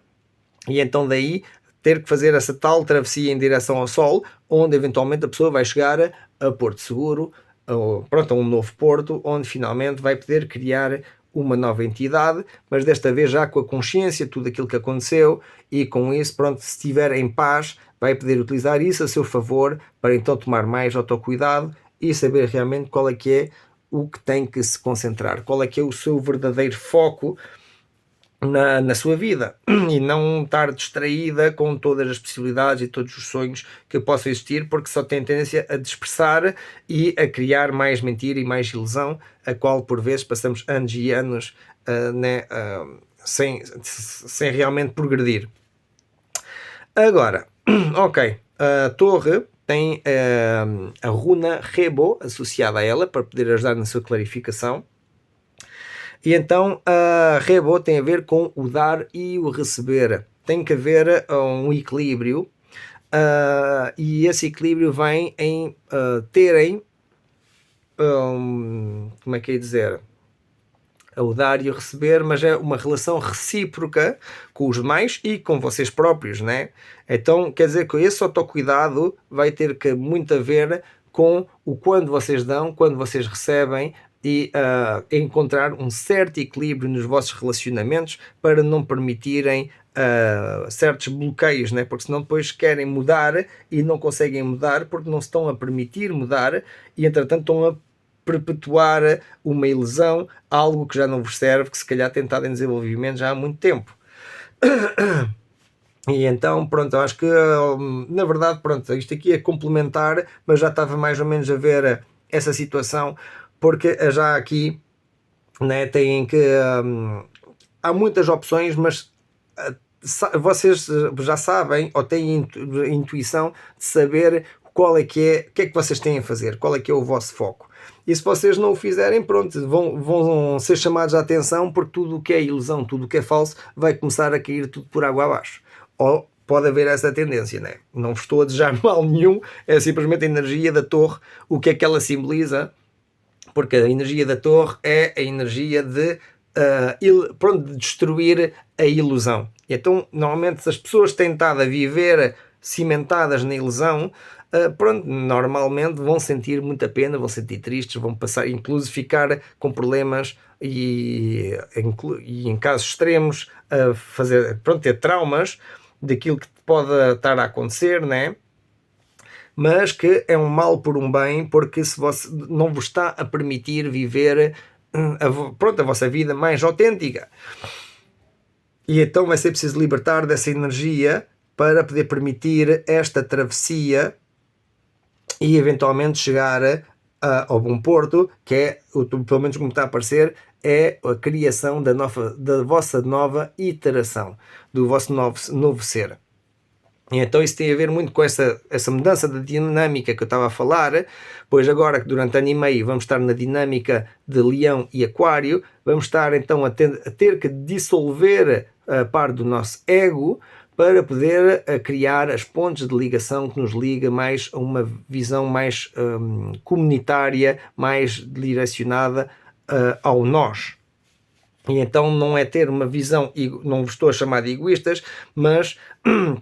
e então daí ter que fazer essa tal travessia em direção ao sol, onde eventualmente a pessoa vai chegar a Porto Seguro, a um novo porto, onde finalmente vai poder criar uma nova entidade, mas desta vez já com a consciência de tudo aquilo que aconteceu, e com isso, pronto, se estiver em paz, vai poder utilizar isso a seu favor para então tomar mais autocuidado e saber realmente qual é que é o que tem que se concentrar, qual é que é o seu verdadeiro foco na sua vida, e não estar distraída com todas as possibilidades e todos os sonhos que possam existir, porque só tem tendência a dispersar e a criar mais mentira e mais ilusão, a qual por vezes passamos anos e anos sem realmente progredir. Agora, ok, a torre tem a runa Rebo associada a ela para poder ajudar na sua clarificação. E então a Rebo tem a ver com o dar e o receber. Tem que haver um equilíbrio, e esse equilíbrio vem em terem, como é que é dizer, o dar e o receber, mas é uma relação recíproca com os demais e com vocês próprios, né? Então quer dizer que esse autocuidado vai ter que muito a ver com o quando vocês dão, quando vocês recebem, e encontrar um certo equilíbrio nos vossos relacionamentos para não permitirem certos bloqueios, né? Porque senão depois querem mudar e não conseguem mudar porque não se estão a permitir mudar e entretanto estão a perpetuar uma ilusão, algo que já não vos serve, que se calhar tem estado em desenvolvimento já há muito tempo. E então, pronto, eu acho que na verdade, pronto, isto aqui é complementar, mas já estava mais ou menos a ver essa situação, porque já aqui, né, têm que há muitas opções, mas vocês já sabem ou têm intuição de saber qual é, o que é que vocês têm a fazer, qual é que é o vosso foco. E se vocês não o fizerem, pronto, vão ser chamados a atenção, porque tudo o que é ilusão, tudo o que é falso, vai começar a cair tudo por água abaixo. Ou pode haver essa tendência, né? Não vos estou a desejar mal nenhum, é simplesmente a energia da torre, o que é que ela simboliza, porque a energia da torre é a energia de, de destruir a ilusão. Então, normalmente, se as pessoas têm estado a viver cimentadas na ilusão, pronto, normalmente vão sentir muita pena, vão sentir tristes, vão passar, inclusive ficar com problemas e em casos extremos, ter traumas daquilo que pode estar a acontecer, né? Mas que é um mal por um bem, porque se você não vos está a permitir viver a vossa vida mais autêntica. E então vai ser preciso libertar dessa energia para poder permitir esta travessia e eventualmente chegar ao bom porto, que é, pelo menos como está a parecer, é a criação da vossa nova iteração, do vosso novo ser. E então isso tem a ver muito com essa mudança de dinâmica que eu estava a falar, pois agora que durante ano e meio vamos estar na dinâmica de Leão e Aquário, vamos estar então a ter que dissolver a parte do nosso ego para poder criar as pontes de ligação que nos liga mais a uma visão mais comunitária, mais direcionada ao nós. E então não é ter uma visão, não vos estou a chamar de egoístas, mas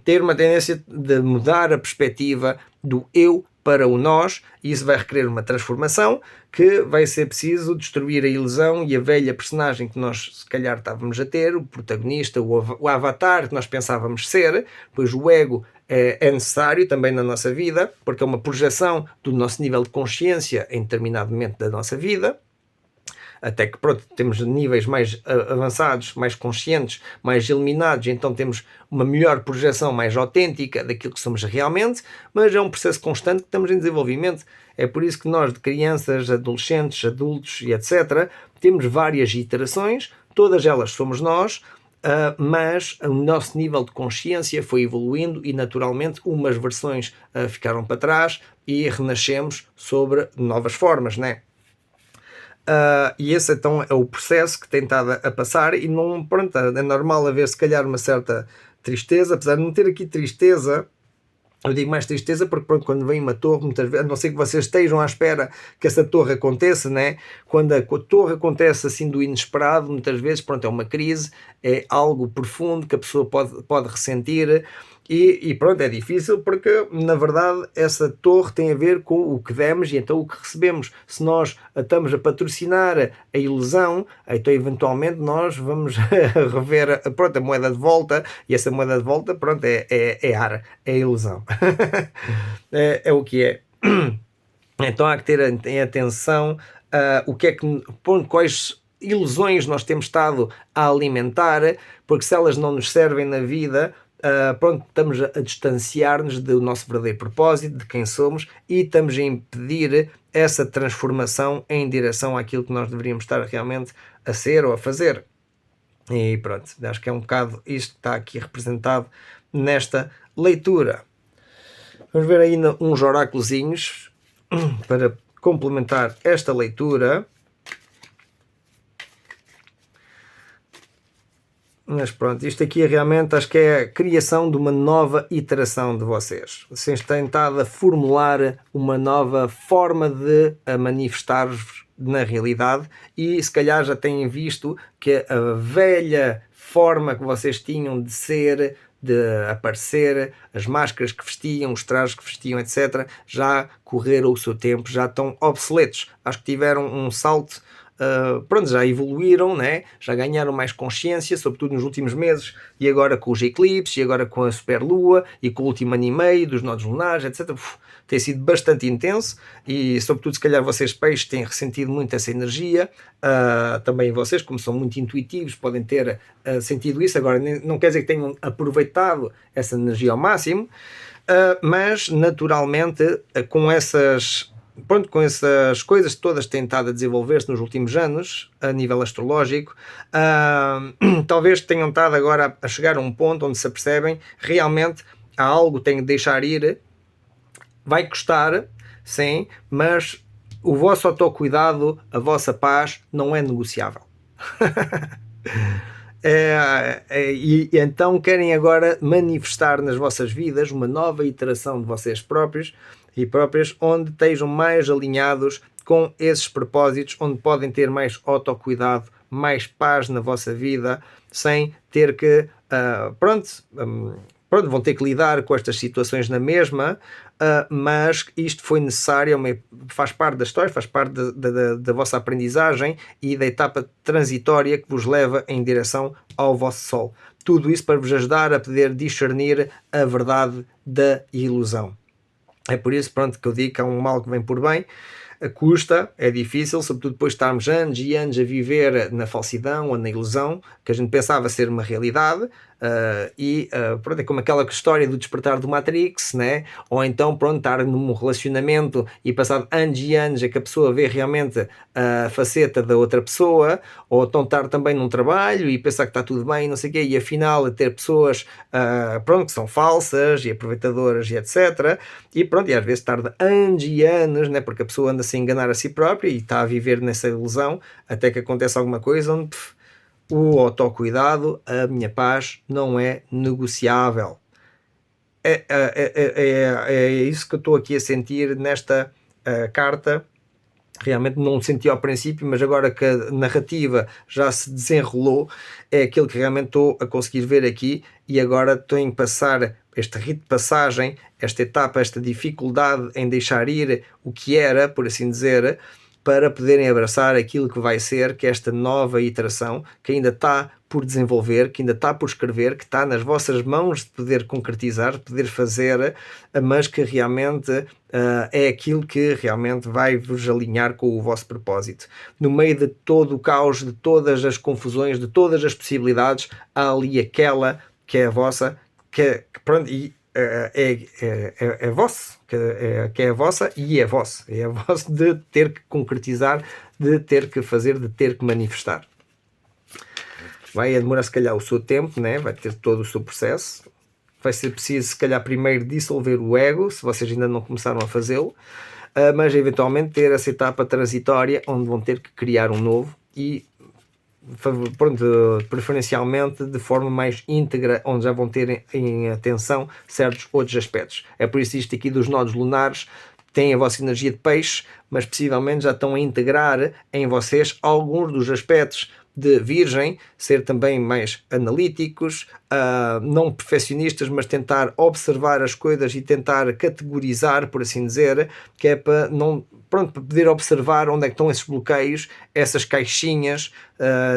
ter uma tendência de mudar a perspectiva do eu para o nós, e isso vai requerer uma transformação que vai ser preciso destruir a ilusão e a velha personagem que nós se calhar estávamos a ter, o protagonista, o avatar que nós pensávamos ser, pois o ego é necessário também na nossa vida, porque é uma projeção do nosso nível de consciência em determinado momento da nossa vida, até que pronto, temos níveis mais avançados, mais conscientes, mais iluminados, então temos uma melhor projeção mais autêntica daquilo que somos realmente, mas é um processo constante que estamos em desenvolvimento. É por isso que nós, de crianças, adolescentes, adultos e etc., temos várias iterações, todas elas somos nós, mas o nosso nível de consciência foi evoluindo e naturalmente umas versões ficaram para trás e renascemos sobre novas formas, né? E esse então é o processo que tem estado a passar e não, pronto, é normal haver se calhar uma certa tristeza, apesar de não ter aqui tristeza. Eu digo mais tristeza porque pronto, quando vem uma torre, muitas vezes, a não ser que vocês estejam à espera que essa torre aconteça, né? Quando a torre acontece assim do inesperado, muitas vezes pronto, é uma crise, é algo profundo que a pessoa pode ressentir. E pronto, é difícil porque, na verdade, essa torre tem a ver com o que demos e então o que recebemos. Se nós estamos a patrocinar a ilusão, então eventualmente nós vamos rever pronto, a moeda de volta, e essa moeda de volta pronto, é ar, é ilusão. É o que é. Então há que ter em atenção o que é que, quais ilusões nós temos estado a alimentar, porque se elas não nos servem na vida, pronto, estamos a distanciar-nos do nosso verdadeiro propósito, de quem somos, e estamos a impedir essa transformação em direção àquilo que nós deveríamos estar realmente a ser ou a fazer. E pronto, acho que é um bocado isto que está aqui representado nesta leitura. Vamos ver ainda uns oráculozinhos para complementar esta leitura. Mas pronto, isto aqui realmente acho que é a criação de uma nova iteração de vocês. Vocês têm estado a formular uma nova forma de manifestar-vos na realidade e se calhar já têm visto que a velha forma que vocês tinham de ser de aparecer, as máscaras que vestiam, os trajes que vestiam, etc., já correram o seu tempo, já estão obsoletos. Acho que tiveram um salto, pronto, já evoluíram, né? Já ganharam mais consciência, sobretudo nos últimos meses, e agora com os eclipses, e agora com a superlua, e com o último ano e meio dos nodos lunares, etc. Tem sido bastante intenso, e sobretudo se calhar vocês peixes têm ressentido muito essa energia, também vocês, como são muito intuitivos, podem ter sentido isso. Agora não quer dizer que tenham aproveitado essa energia ao máximo, mas naturalmente com essas coisas todas que têm estado a desenvolver-se nos últimos anos, a nível astrológico, talvez tenham estado agora a chegar a um ponto onde se apercebem realmente há algo que tem que deixar ir, vai custar, sim, mas o vosso autocuidado, a vossa paz não é negociável. E então querem agora manifestar nas vossas vidas uma nova iteração de vocês próprios e próprias, onde estejam mais alinhados com esses propósitos, onde podem ter mais autocuidado, mais paz na vossa vida, sem ter que vão ter que lidar com estas situações na mesma, mas isto foi necessário, faz parte da história, faz parte da vossa aprendizagem e da etapa transitória que vos leva em direção ao vosso Sol. Tudo isso para vos ajudar a poder discernir a verdade da ilusão. É por isso, que eu digo que há um mal que vem por bem. Custa, é difícil, sobretudo depois de estarmos anos e anos a viver na falsidão ou na ilusão, que a gente pensava ser uma realidade, é como aquela história do despertar do Matrix, né? Ou então, estar num relacionamento e passado anos e anos é que a pessoa vê realmente a faceta da outra pessoa, ou então estar também num trabalho e pensar que está tudo bem, não sei o quê, e afinal ter pessoas que são falsas e aproveitadoras e etc. E às vezes tarda anos e anos, né? Porque a pessoa anda a se enganar a si própria e está a viver nessa ilusão até que acontece alguma coisa onde o autocuidado, a minha paz, não é negociável. É isso que eu estou aqui a sentir nesta carta. Realmente não senti ao princípio, mas agora que a narrativa já se desenrolou, é aquilo que realmente estou a conseguir ver aqui, e agora tenho que passar este rito de passagem, esta etapa, esta dificuldade em deixar ir o que era, por assim dizer, para poderem abraçar aquilo que vai ser, que é esta nova iteração, que ainda está por desenvolver, que ainda está por escrever, que está nas vossas mãos de poder concretizar, de poder fazer, mas que realmente é aquilo que realmente vai vos alinhar com o vosso propósito. No meio de todo o caos, de todas as confusões, de todas as possibilidades, há ali aquela que é a vossa, que é vosso, que é a vossa e é vosso. É a vosso de ter que concretizar, de ter que fazer, de ter que manifestar. Vai demorar se calhar o seu tempo, né? Vai ter todo o seu processo. Vai ser preciso se calhar primeiro dissolver o ego, se vocês ainda não começaram a fazê-lo, mas eventualmente ter essa etapa transitória onde vão ter que criar um novo e preferencialmente de forma mais íntegra, onde já vão ter em atenção certos outros aspectos. É por isso isto aqui dos nodos lunares têm a vossa energia de peixe, mas possivelmente já estão a integrar em vocês alguns dos aspectos de Virgem, ser também mais analíticos, não perfeccionistas, mas tentar observar as coisas e tentar categorizar, por assim dizer, que é para não, para poder observar onde é que estão esses bloqueios, essas caixinhas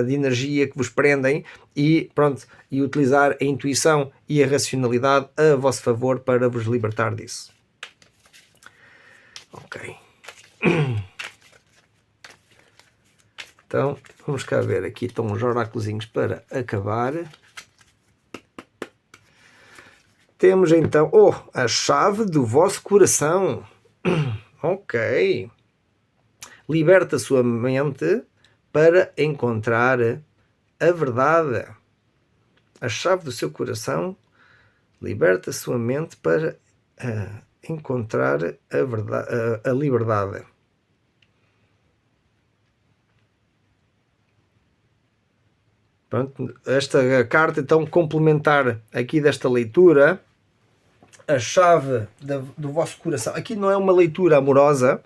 de energia que vos prendem e utilizar a intuição e a racionalidade a vosso favor para vos libertar disso. Ok. Então, vamos cá ver, aqui estão os oráculozinhos para acabar. Temos então, a chave do vosso coração. Ok. Liberta a sua mente para encontrar a verdade. A chave do seu coração liberta a sua mente para encontrar a verdade, a liberdade. Pronto, esta carta então complementar aqui desta leitura, a chave do vosso coração. Aqui não é uma leitura amorosa,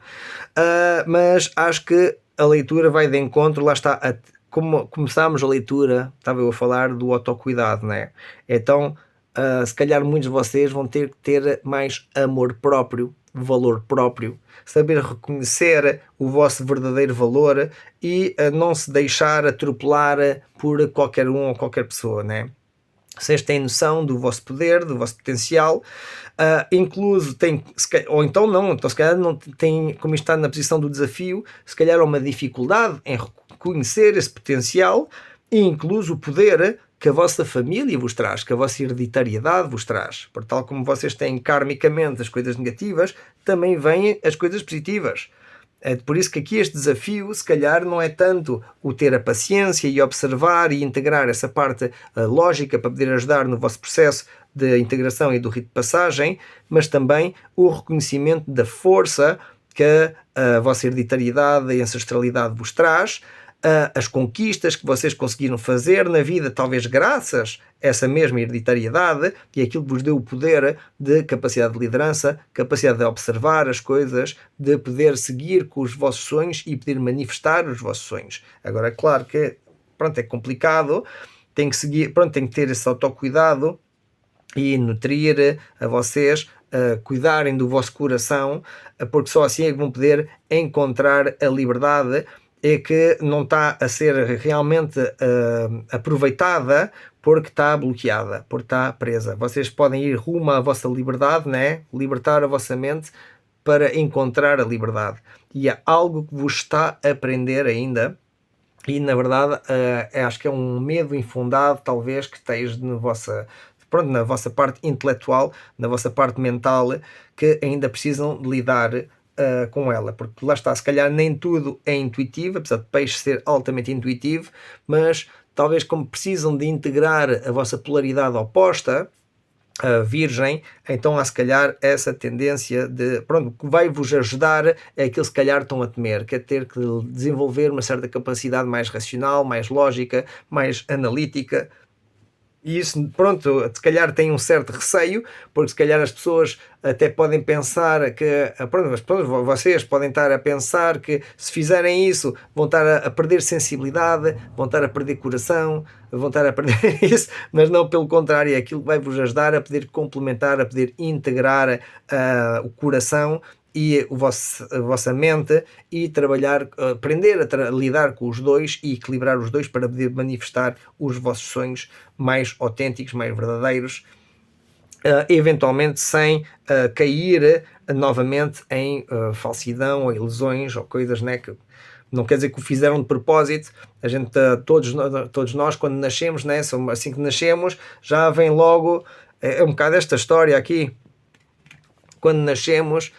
mas acho que a leitura vai de encontro, lá está, como começámos a leitura, estava eu a falar do autocuidado, né? Então se calhar muitos de vocês vão ter que ter mais amor próprio, valor próprio, saber reconhecer o vosso verdadeiro valor e não se deixar atropelar por qualquer um ou qualquer pessoa, né? Vocês têm noção do vosso poder, do vosso potencial, incluso tem, ou então não, então se calhar não tem, como está na posição do desafio, se calhar há uma dificuldade em reconhecer esse potencial e incluso o poder que a vossa família vos traz, que a vossa hereditariedade vos traz. Por tal como vocês têm karmicamente as coisas negativas, também vêm as coisas positivas. É por isso que aqui este desafio, se calhar, não é tanto o ter a paciência e observar e integrar essa parte lógica para poder ajudar no vosso processo de integração e do rito de passagem, mas também o reconhecimento da força que a vossa hereditariedade e ancestralidade vos traz, as conquistas que vocês conseguiram fazer na vida, talvez graças a essa mesma hereditariedade e aquilo que vos deu o poder de capacidade de liderança, capacidade de observar as coisas, de poder seguir com os vossos sonhos e poder manifestar os vossos sonhos. Agora, é claro que pronto, é complicado, tem que seguir, pronto, tem que ter esse autocuidado e nutrir a vocês, cuidarem do vosso coração, porque só assim é que vão poder encontrar a liberdade que não está a ser realmente aproveitada porque está bloqueada, porque está presa. Vocês podem ir rumo à vossa liberdade, né? Libertar a vossa mente para encontrar a liberdade. E é algo que vos está a aprender ainda. E na verdade acho que é um medo infundado talvez que esteja na vossa parte intelectual, na vossa parte mental, que ainda precisam de lidar com ela, porque lá está, se calhar nem tudo é intuitivo, apesar de peixe ser altamente intuitivo, mas talvez como precisam de integrar a vossa polaridade oposta, a virgem, então há se calhar essa tendência de, pronto, que vai-vos ajudar é aquilo se calhar estão a temer, que é ter que desenvolver uma certa capacidade mais racional, mais lógica, mais analítica. E isso, pronto, se calhar tem um certo receio, porque se calhar as pessoas até podem pensar que, pronto, vocês podem estar a pensar que se fizerem isso vão estar a perder sensibilidade, vão estar a perder coração, vão estar a perder isso, mas não, pelo contrário, é aquilo que vai vos ajudar a poder complementar, a poder integrar o coração e a vossa mente e trabalhar, aprender a lidar com os dois e equilibrar os dois para poder manifestar os vossos sonhos mais autênticos, mais verdadeiros, eventualmente sem cair novamente em falsidão ou ilusões ou coisas, né, que não quer dizer que o fizeram de propósito. A gente, todos nós quando nascemos, né, assim que nascemos já vem logo, é um bocado esta história aqui, quando nascemos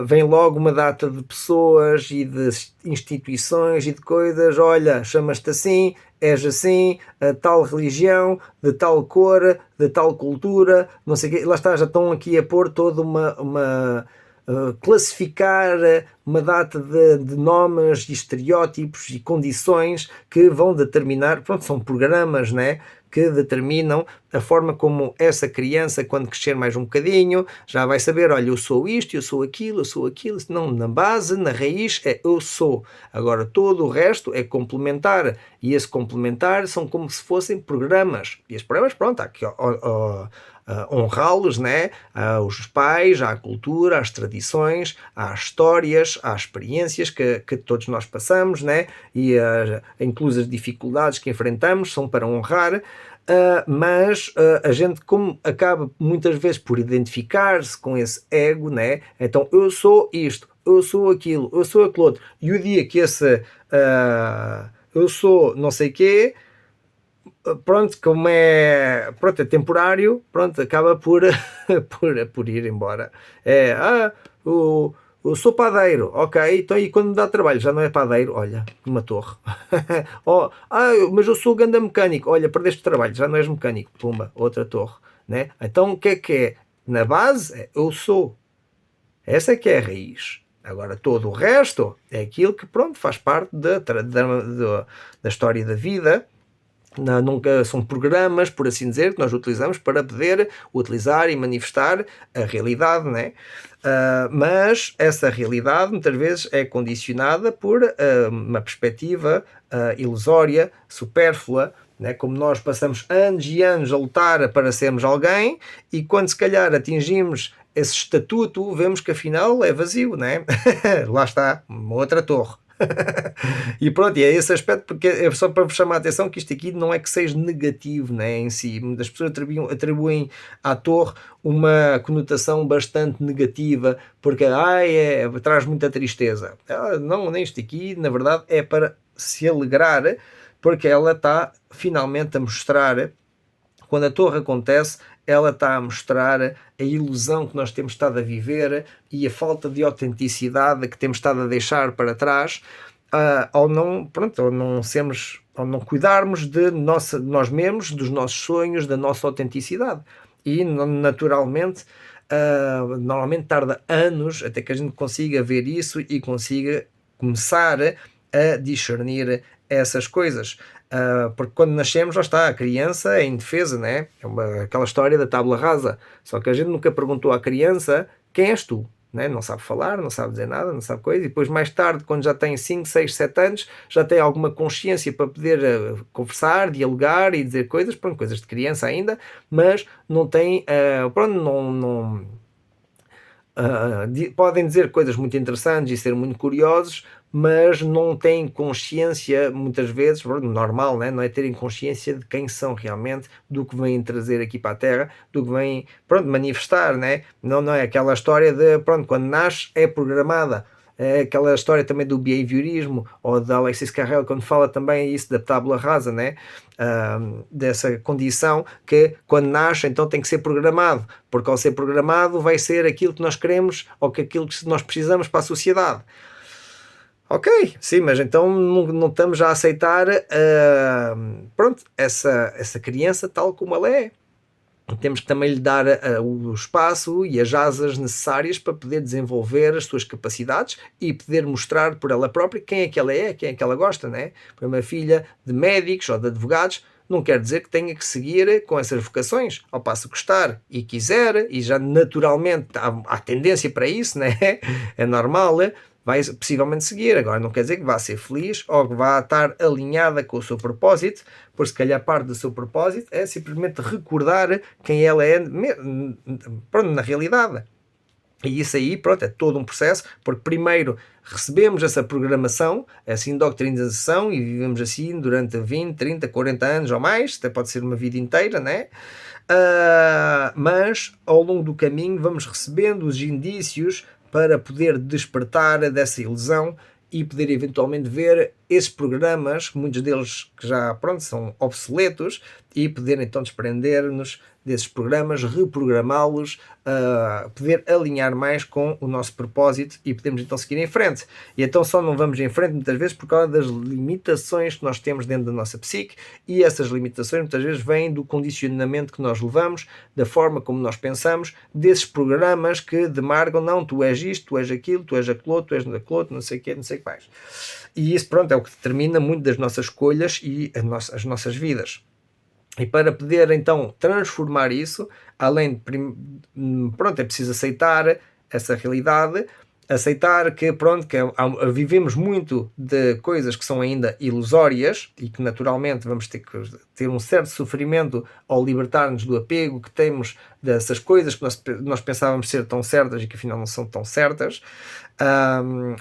vem logo uma data de pessoas e de instituições e de coisas, olha, chamas-te assim, és assim, tal religião, de tal cor, de tal cultura, não sei o quê, lá está, já estão aqui a pôr toda classificar uma data de nomes e estereótipos e condições que vão determinar, pronto, são programas, né, que determinam a forma como essa criança, quando crescer mais um bocadinho, já vai saber, olha, eu sou isto, eu sou aquilo, não, na base, na raiz é eu sou. Agora todo o resto é complementar, e esse complementar são como se fossem programas, e os programas, pronto, há aqui honrá-los, né? Aos pais, à cultura, às tradições, às histórias, às experiências que todos nós passamos, né? E incluso as dificuldades que enfrentamos são para honrar. Mas a gente, como acaba muitas vezes por identificar-se com esse ego, né? Então eu sou isto, eu sou aquilo, eu sou aquilo outro, e o dia que esse eu sou não sei quê, pronto, como é, pronto, é temporário, pronto, acaba por, por ir embora. Eu sou padeiro, ok, então e quando me dá trabalho já não é padeiro, olha, uma torre. Mas eu sou ganda mecânico, olha, perdeste o trabalho, já não és mecânico, pumba, outra torre, né? Então o que é? Na base, eu sou. Essa é que é a raiz. Agora todo o resto é aquilo que, pronto, faz parte da história da vida. Nunca são programas, por assim dizer, que nós utilizamos para poder utilizar e manifestar a realidade, né? Mas essa realidade muitas vezes é condicionada por uma perspectiva ilusória, supérflua, né? Como nós passamos anos e anos a lutar para sermos alguém, e quando se calhar atingimos esse estatuto, vemos que afinal é vazio, né? Lá está, uma outra torre. E pronto, e é esse aspecto, porque é só para vos chamar a atenção que isto aqui não é que seja negativo, né, em si. Muitas pessoas atribuem à torre uma conotação bastante negativa, porque traz muita tristeza. Não, nem isto aqui, na verdade, é para se alegrar, porque ela está finalmente a mostrar, quando a torre acontece, ela está a mostrar a ilusão que nós temos estado a viver e a falta de autenticidade que temos estado a deixar para trás, ao não cuidarmos de nós mesmos, dos nossos sonhos, da nossa autenticidade. E naturalmente, normalmente tarda anos até que a gente consiga ver isso e consiga começar a discernir essas coisas. Porque quando nascemos, lá está, a criança é indefesa, né? Aquela história da tábua rasa. Só que a gente nunca perguntou à criança quem és tu, né? Não sabe falar, não sabe dizer nada, não sabe coisa, e depois mais tarde, quando já tem 5, 6, 7 anos, já tem alguma consciência para poder conversar, dialogar e dizer coisas, pronto, coisas de criança ainda, mas não tem, podem dizer coisas muito interessantes e ser muito curiosos, mas não têm consciência, muitas vezes, normal, né? Não é terem consciência de quem são realmente, do que vêm trazer aqui para a Terra, do que vêm, manifestar, né? Não é aquela história de, quando nasce é programada. É aquela história também do behaviorismo, ou da Alexis Carrel, quando fala também isso da tábula rasa, né? Dessa condição que quando nasce então tem que ser programado, porque ao ser programado vai ser aquilo que nós queremos ou que aquilo que nós precisamos para a sociedade. Ok, sim, mas então não estamos a aceitar essa criança tal como ela é. Temos que também lhe dar o espaço e as asas necessárias para poder desenvolver as suas capacidades e poder mostrar por ela própria quem é que ela é, quem é que ela gosta, né? Para uma filha de médicos ou de advogados, não quer dizer que tenha que seguir com essas vocações. Ao passo que gostar e quiser, e já naturalmente há tendência para isso, né? É normal, vai possivelmente seguir. Agora não quer dizer que vá ser feliz ou que vá estar alinhada com o seu propósito, porque se calhar parte do seu propósito é simplesmente recordar quem ela é na realidade. E isso aí, é todo um processo, porque primeiro recebemos essa programação, essa indoctrinação, e vivemos assim durante 20, 30, 40 anos ou mais, até pode ser uma vida inteira, né? Mas ao longo do caminho vamos recebendo os indícios para poder despertar dessa ilusão e poder eventualmente ver esses programas, muitos deles que já são obsoletos, e poder então desprender-nos desses programas, reprogramá-los, poder alinhar mais com o nosso propósito e podemos então seguir em frente. E então só não vamos em frente muitas vezes por causa das limitações que nós temos dentro da nossa psique, e essas limitações muitas vezes vêm do condicionamento que nós levamos, da forma como nós pensamos, desses programas que demarcam, não, tu és isto, tu és aquilo, tu és aquilo outro, tu és aquilo outro, não sei o que, não sei o que mais. E isso, é o que determina muito das nossas escolhas e as nossas vidas. E para poder então transformar isso, além de, é preciso aceitar essa realidade, aceitar que, vivemos muito de coisas que são ainda ilusórias e que naturalmente vamos ter que ter um certo sofrimento ao libertar-nos do apego que temos dessas coisas que nós pensávamos ser tão certas e que afinal não são tão certas,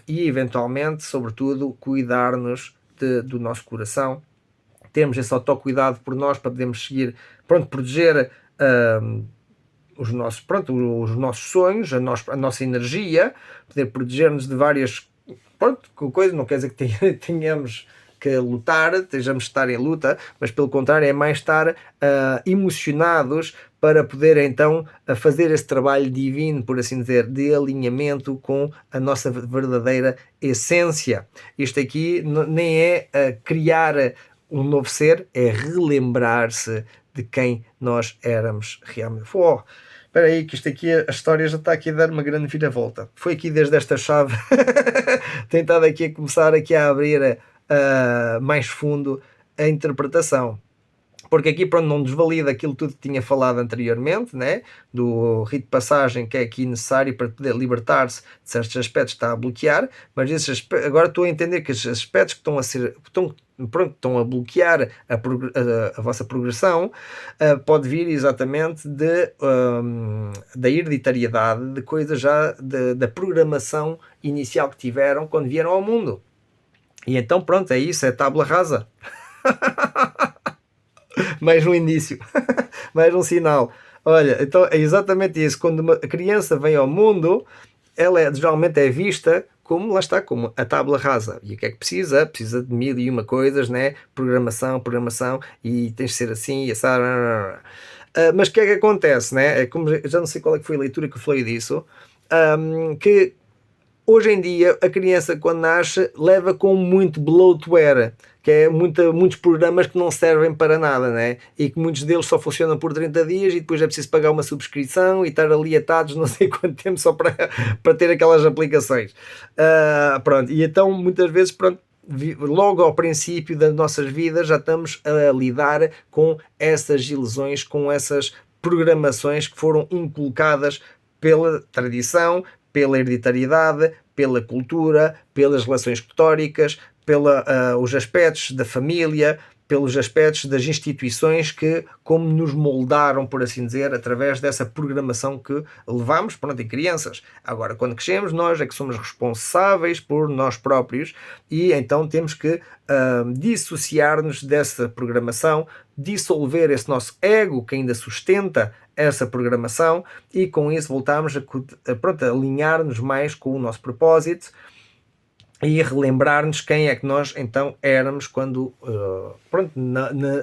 e eventualmente, sobretudo, cuidar-nos do nosso coração, termos esse autocuidado por nós para podermos seguir, proteger os nossos sonhos, a nossa energia, poder proteger-nos de várias coisas. Não quer dizer que tenhamos que lutar, estejamos a estar em luta, mas pelo contrário é mais estar emocionados para poder então fazer esse trabalho divino, por assim dizer, de alinhamento com a nossa verdadeira essência. Isto aqui nem é criar um novo ser, é relembrar-se de quem nós éramos realmente. Espera aí, que isto aqui, a história já está aqui a dar uma grande viravolta. Foi aqui desde esta chave, tentado aqui a começar aqui a abrir mais fundo a interpretação. porque aqui pronto, não desvalida aquilo tudo que tinha falado anteriormente, né? Do rito de passagem que é aqui necessário para poder libertar-se de certos aspectos que está a bloquear, mas agora estou a entender que esses aspectos que estão a bloquear a vossa progressão, pode vir exatamente da hereditariedade, de coisas já da programação inicial que tiveram quando vieram ao mundo. E então pronto, é isso, é tábula rasa. Mais um indício, mais um sinal. Olha, então é exatamente isso. Quando uma criança vem ao mundo, ela geralmente é vista como, lá está, como a tábula rasa. E o que é que precisa? Precisa de mil e uma coisas, né? Programação, e tens de ser assim, e assim. Mas o que é que acontece, né? É como, já não sei qual é que foi a leitura que eu falei disso, que hoje em dia, a criança, quando nasce, leva com muito bloatware, que é muitos programas que não servem para nada, né? E que muitos deles só funcionam por 30 dias e depois é preciso pagar uma subscrição e estar ali atados não sei quanto tempo só para ter aquelas aplicações. Pronto, e então muitas vezes, pronto, logo ao princípio das nossas vidas já estamos a lidar com essas ilusões, com essas programações que foram inculcadas pela tradição, pela hereditariedade, pela cultura, pelas relações históricas, os aspectos da família, pelos aspectos das instituições que, como nos moldaram, por assim dizer, através dessa programação que levamos, pronto, em crianças. Agora, quando crescemos, nós é que somos responsáveis por nós próprios e então temos que dissociar-nos dessa programação, dissolver esse nosso ego que ainda sustenta essa programação e com isso voltarmos a alinhar-nos mais com o nosso propósito e relembrar-nos quem é que nós então éramos quando,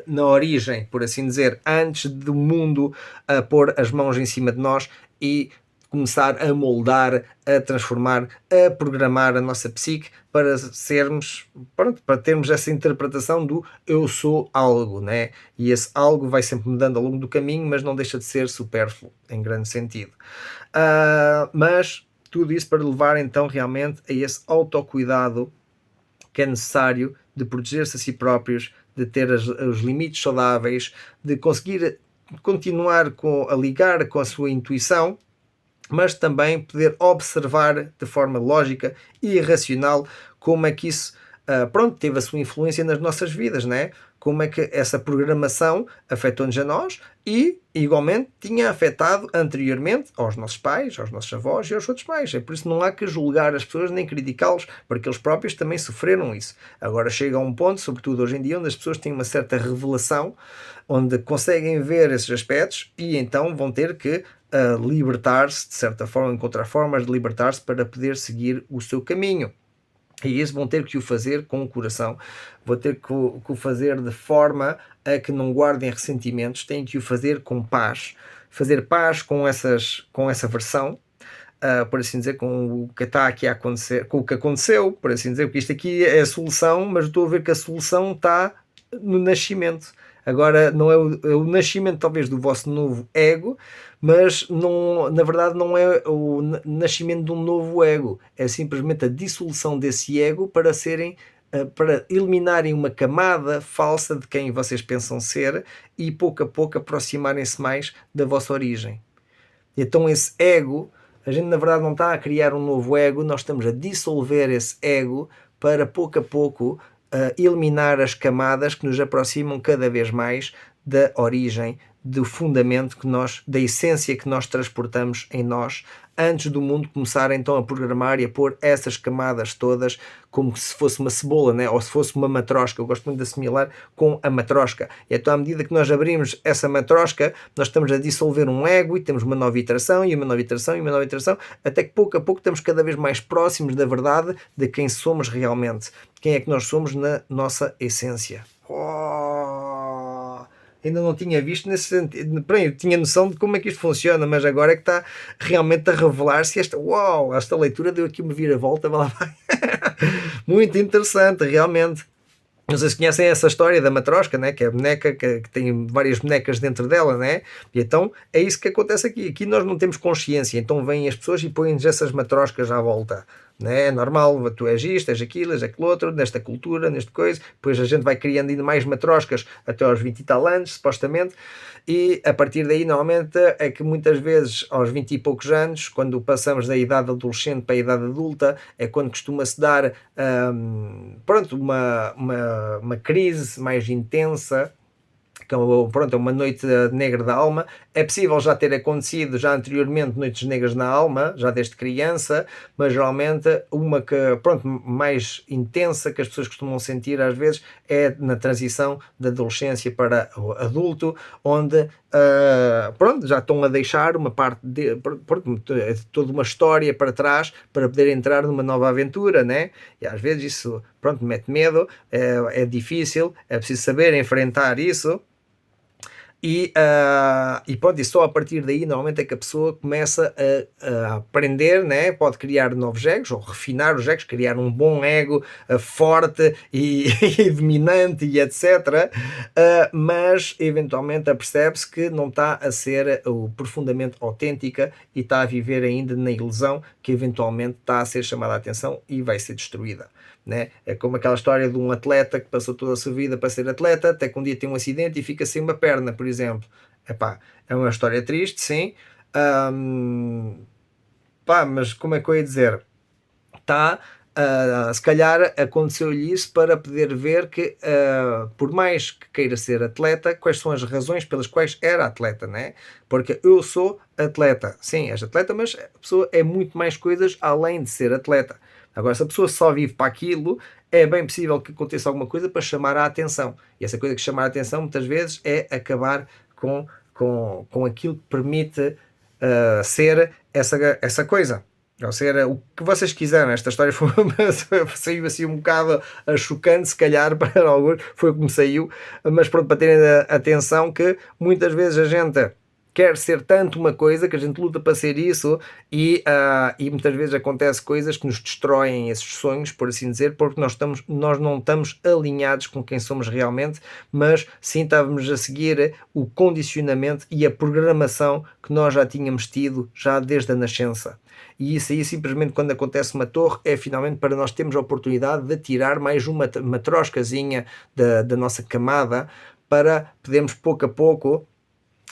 na origem, por assim dizer, antes do mundo pôr as mãos em cima de nós e começar a moldar, a transformar, a programar a nossa psique para sermos, para termos essa interpretação do eu sou algo, né? E esse algo vai sempre mudando ao longo do caminho, mas não deixa de ser supérfluo, em grande sentido. Mas tudo isso para levar então realmente a esse autocuidado que é necessário de proteger-se a si próprios, de ter os limites saudáveis, de conseguir continuar a ligar com a sua intuição, mas também poder observar de forma lógica e racional como é que isso teve a sua influência nas nossas vidas, né? Como é que essa programação afetou-nos a nós e, igualmente, tinha afetado anteriormente aos nossos pais, aos nossos avós e aos outros pais. É por isso que não há que julgar as pessoas nem criticá-los, porque eles próprios também sofreram isso. Agora chega a um ponto, sobretudo hoje em dia, onde as pessoas têm uma certa revelação, onde conseguem ver esses aspectos e então vão ter que libertar-se, de certa forma, encontrar formas de libertar-se para poder seguir o seu caminho. E isso vão ter que o fazer com o coração, vão ter que o fazer de forma a que não guardem ressentimentos, têm que o fazer com paz, fazer paz com essa versão, por assim dizer, com o que está aqui a acontecer, com o que aconteceu, por assim dizer, porque isto aqui é a solução, mas estou a ver que a solução está no nascimento. Agora não é o nascimento talvez do vosso novo ego, mas não, na verdade não é o nascimento de um novo ego, é simplesmente a dissolução desse ego para eliminarem uma camada falsa de quem vocês pensam ser e pouco a pouco aproximarem-se mais da vossa origem. Então esse ego, a gente na verdade não está a criar um novo ego, nós estamos a dissolver esse ego para pouco a pouco eliminar as camadas que nos aproximam cada vez mais da origem, do fundamento da essência que nós transportamos em nós, antes do mundo começar então a programar e a pôr essas camadas todas como se fosse uma cebola, né? Ou se fosse uma matrosca. Eu gosto muito de assimilar com a matrosca. E então à medida que nós abrimos essa matrosca, nós estamos a dissolver um ego e temos uma nova iteração e uma nova iteração e uma nova iteração, até que pouco a pouco estamos cada vez mais próximos da verdade de quem somos realmente. Quem é que nós somos na nossa essência. Ainda não tinha visto nesse sentido. Eu tinha noção de como é que isto funciona, mas agora é que está realmente a revelar-se esta leitura deu aqui uma viravolta. Muito interessante, realmente. Não sei se conhecem essa história da matrosca, né? Que é a boneca que tem várias bonecas dentro dela, né? E então é isso que acontece aqui. Aqui nós não temos consciência, então vêm as pessoas e põem-nos essas matroscas à volta, né? É normal, tu és isto, és aquilo, és aquilo outro, nesta cultura, nesta coisa, depois a gente vai criando ainda mais matroscas até aos 20 e tal anos, supostamente, e a partir daí, normalmente, é que muitas vezes, aos 20 e poucos anos, quando passamos da idade adolescente para a idade adulta, é quando costuma-se dar, pronto, uma crise mais intensa, que pronto, é uma noite negra da alma. É possível já ter acontecido já anteriormente noites negras na alma, já desde criança, mas geralmente uma que, pronto, mais intensa que as pessoas costumam sentir às vezes é na transição da adolescência para o adulto, onde pronto, já estão a deixar uma parte de pronto, toda uma história para trás para poder entrar numa nova aventura, né? E às vezes isso, pronto, mete medo, é difícil, é preciso saber enfrentar isso. E pronto, e só a partir daí normalmente é que a pessoa começa a aprender, né? Pode criar novos egos ou refinar os egos, criar um bom ego forte e dominante e etc. Mas eventualmente apercebe-se que não está a ser profundamente autêntica e está a viver ainda na ilusão que eventualmente está a ser chamada a atenção e vai ser destruída. Né? É como aquela história de um atleta que passou toda a sua vida para ser atleta, até que um dia tem um acidente e fica sem uma perna, por exemplo. Epá, é uma história triste, sim. Mas como é que eu ia dizer? Se calhar aconteceu-lhe isso para poder ver que, por mais que queira ser atleta, quais são as razões pelas quais era atleta, né? Porque eu sou atleta, sim, és atleta, mas a pessoa é muito mais coisas além de ser atleta. Agora, se a pessoa só vive para aquilo, é bem possível que aconteça alguma coisa para chamar a atenção. E essa coisa que chamar a atenção, muitas vezes, é acabar com aquilo que permite ser essa coisa. Ou seja, o que vocês quiseram. Esta história saiu assim um bocado chocante, se calhar, para alguns, foi o que me saiu, mas pronto, para terem atenção que muitas vezes a gente quer ser tanto uma coisa que a gente luta para ser isso e muitas vezes acontece coisas que nos destroem esses sonhos, por assim dizer, porque nós não estamos alinhados com quem somos realmente, mas sim estávamos a seguir o condicionamento e a programação que nós já tínhamos tido já desde a nascença. E isso aí, simplesmente quando acontece uma torre, é finalmente para nós termos a oportunidade de tirar mais uma matroscazinha da nossa camada para podermos pouco a pouco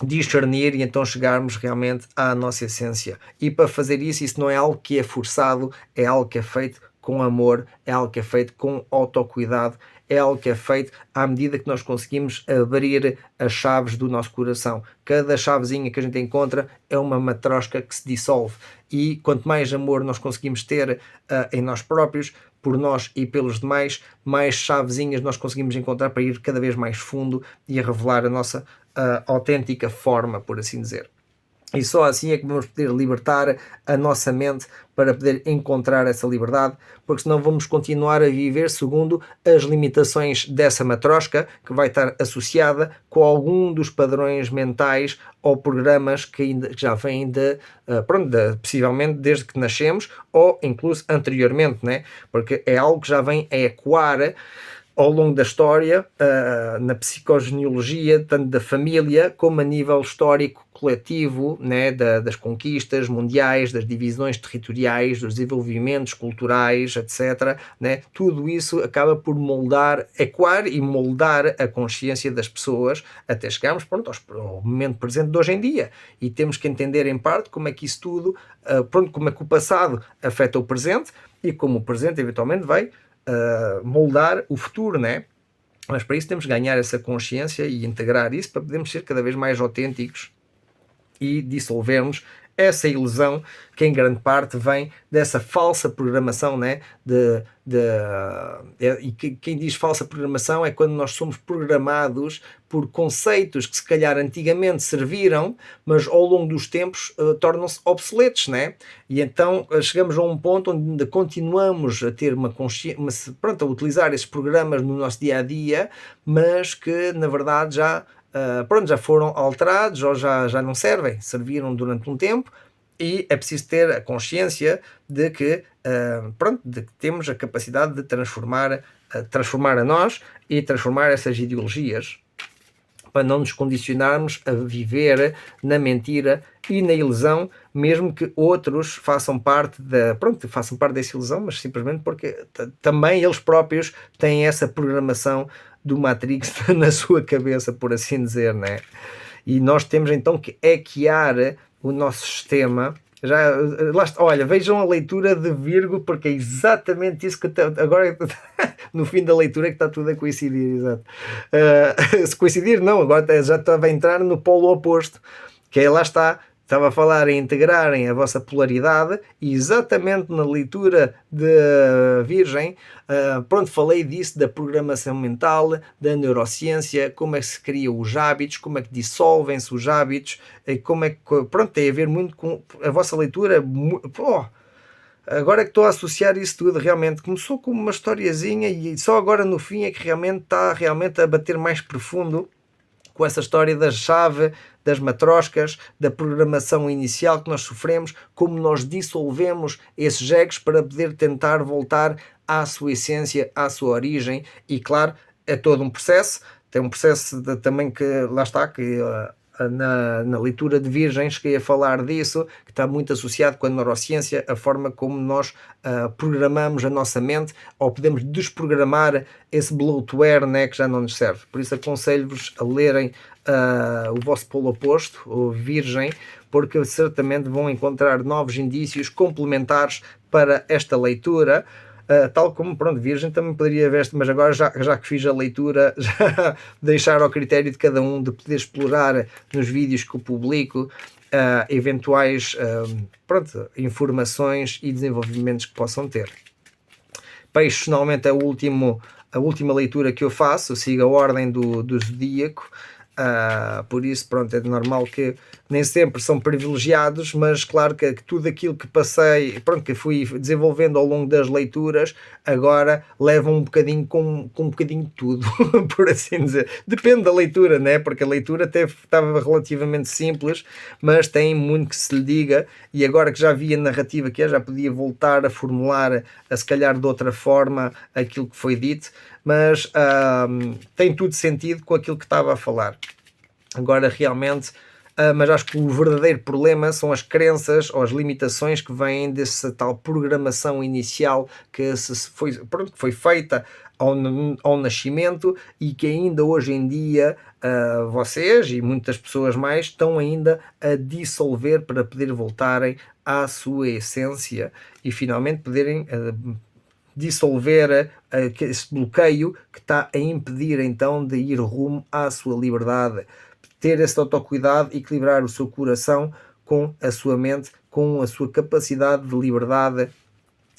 discernir e então chegarmos realmente à nossa essência. E para fazer isso não é algo que é forçado, é algo que é feito com amor, é algo que é feito com autocuidado, é algo que é feito à medida que nós conseguimos abrir as chaves do nosso coração. Cada chavezinha que a gente encontra é uma matrosca que se dissolve. E quanto mais amor nós conseguimos ter em nós próprios, por nós e pelos demais, mais chavezinhas nós conseguimos encontrar para ir cada vez mais fundo e a revelar a nossa autêntica forma, por assim dizer. E só assim é que vamos poder libertar a nossa mente para poder encontrar essa liberdade, porque senão vamos continuar a viver segundo as limitações dessa matrosca, que vai estar associada com algum dos padrões mentais ou programas que já vêm possivelmente desde que nascemos, ou incluso anteriormente, né? Porque é algo que já vem a ecoar ao longo da história, na psicogenealogia, tanto da família como a nível histórico coletivo, né, das conquistas mundiais, das divisões territoriais, dos desenvolvimentos culturais, etc. Né, tudo isso acaba por ecoar e moldar a consciência das pessoas até chegarmos ao momento presente de hoje em dia. E temos que entender em parte como é que isso tudo, como é que o passado afeta o presente e como o presente eventualmente vai moldar o futuro, né? Mas para isso temos que ganhar essa consciência e integrar isso para podermos ser cada vez mais autênticos e dissolvermos essa ilusão que em grande parte vem dessa falsa programação, né? E quem diz falsa programação é quando nós somos programados por conceitos que se calhar antigamente serviram, mas ao longo dos tempos tornam-se obsoletos, né? E então chegamos a um ponto onde continuamos a ter uma consciência, a utilizar esses programas no nosso dia a dia, mas que na verdade já foram alterados ou já não servem, serviram durante um tempo e é preciso ter a consciência de que, de que temos a capacidade de transformar a nós e transformar essas ideologias para não nos condicionarmos a viver na mentira e na ilusão, mesmo que outros façam parte dessa ilusão, mas simplesmente porque também eles próprios têm essa programação do Matrix na sua cabeça, por assim dizer, né? E nós temos então que hackear o nosso sistema. Já, lá está, olha, vejam a leitura de Virgo, porque é exatamente isso que agora no fim da leitura é que está tudo a coincidir, exato. Se coincidir, não, agora já estava a entrar no polo oposto, que é, lá está, estava a falar em integrarem a vossa polaridade, e exatamente na leitura de Virgem, pronto, falei disso, da programação mental, da neurociência, como é que se criam os hábitos, como é que dissolvem-se os hábitos, e como é que, pronto, tem a ver muito com a vossa leitura. Agora é que estou a associar isso tudo, realmente começou como uma historiazinha e só agora no fim é que realmente está a bater mais profundo com essa história da chave, das matroscas, da programação inicial que nós sofremos, como nós dissolvemos esses egos para poder tentar voltar à sua essência, à sua origem. E claro, é todo um processo, tem um processo também que, lá está, que na leitura de Virgem cheguei a falar disso, que está muito associado com a neurociência, a forma como nós programamos a nossa mente, ou podemos desprogramar esse bloatware, né, que já não nos serve. Por isso aconselho-vos a lerem o vosso polo oposto, o Virgem, porque certamente vão encontrar novos indícios complementares para esta leitura. Tal como, pronto, Virgem também poderia ver, mas agora já que fiz a leitura, já deixar ao critério de cada um de poder explorar nos vídeos que eu publico eventuais informações e desenvolvimentos que possam ter. Peixes normalmente é a última leitura que eu faço, eu sigo a ordem do zodíaco. Por isso, pronto, é normal que nem sempre são privilegiados, mas claro que tudo aquilo que passei, pronto, que fui desenvolvendo ao longo das leituras, agora levam um bocadinho com um bocadinho de tudo, por assim dizer. Depende da leitura, né? Porque a leitura até estava relativamente simples, mas tem muito que se lhe diga, e agora que já vi a narrativa que já podia voltar a formular, se calhar de outra forma, aquilo que foi dito, mas tem tudo sentido com aquilo que estava a falar. Agora realmente, mas acho que o verdadeiro problema são as crenças ou as limitações que vêm dessa tal programação inicial que foi feita ao nascimento e que ainda hoje em dia vocês e muitas pessoas mais estão ainda a dissolver para poder voltarem à sua essência e finalmente poderem dissolver esse bloqueio que está a impedir então de ir rumo à sua liberdade. Ter esse autocuidado, equilibrar o seu coração com a sua mente, com a sua capacidade de liberdade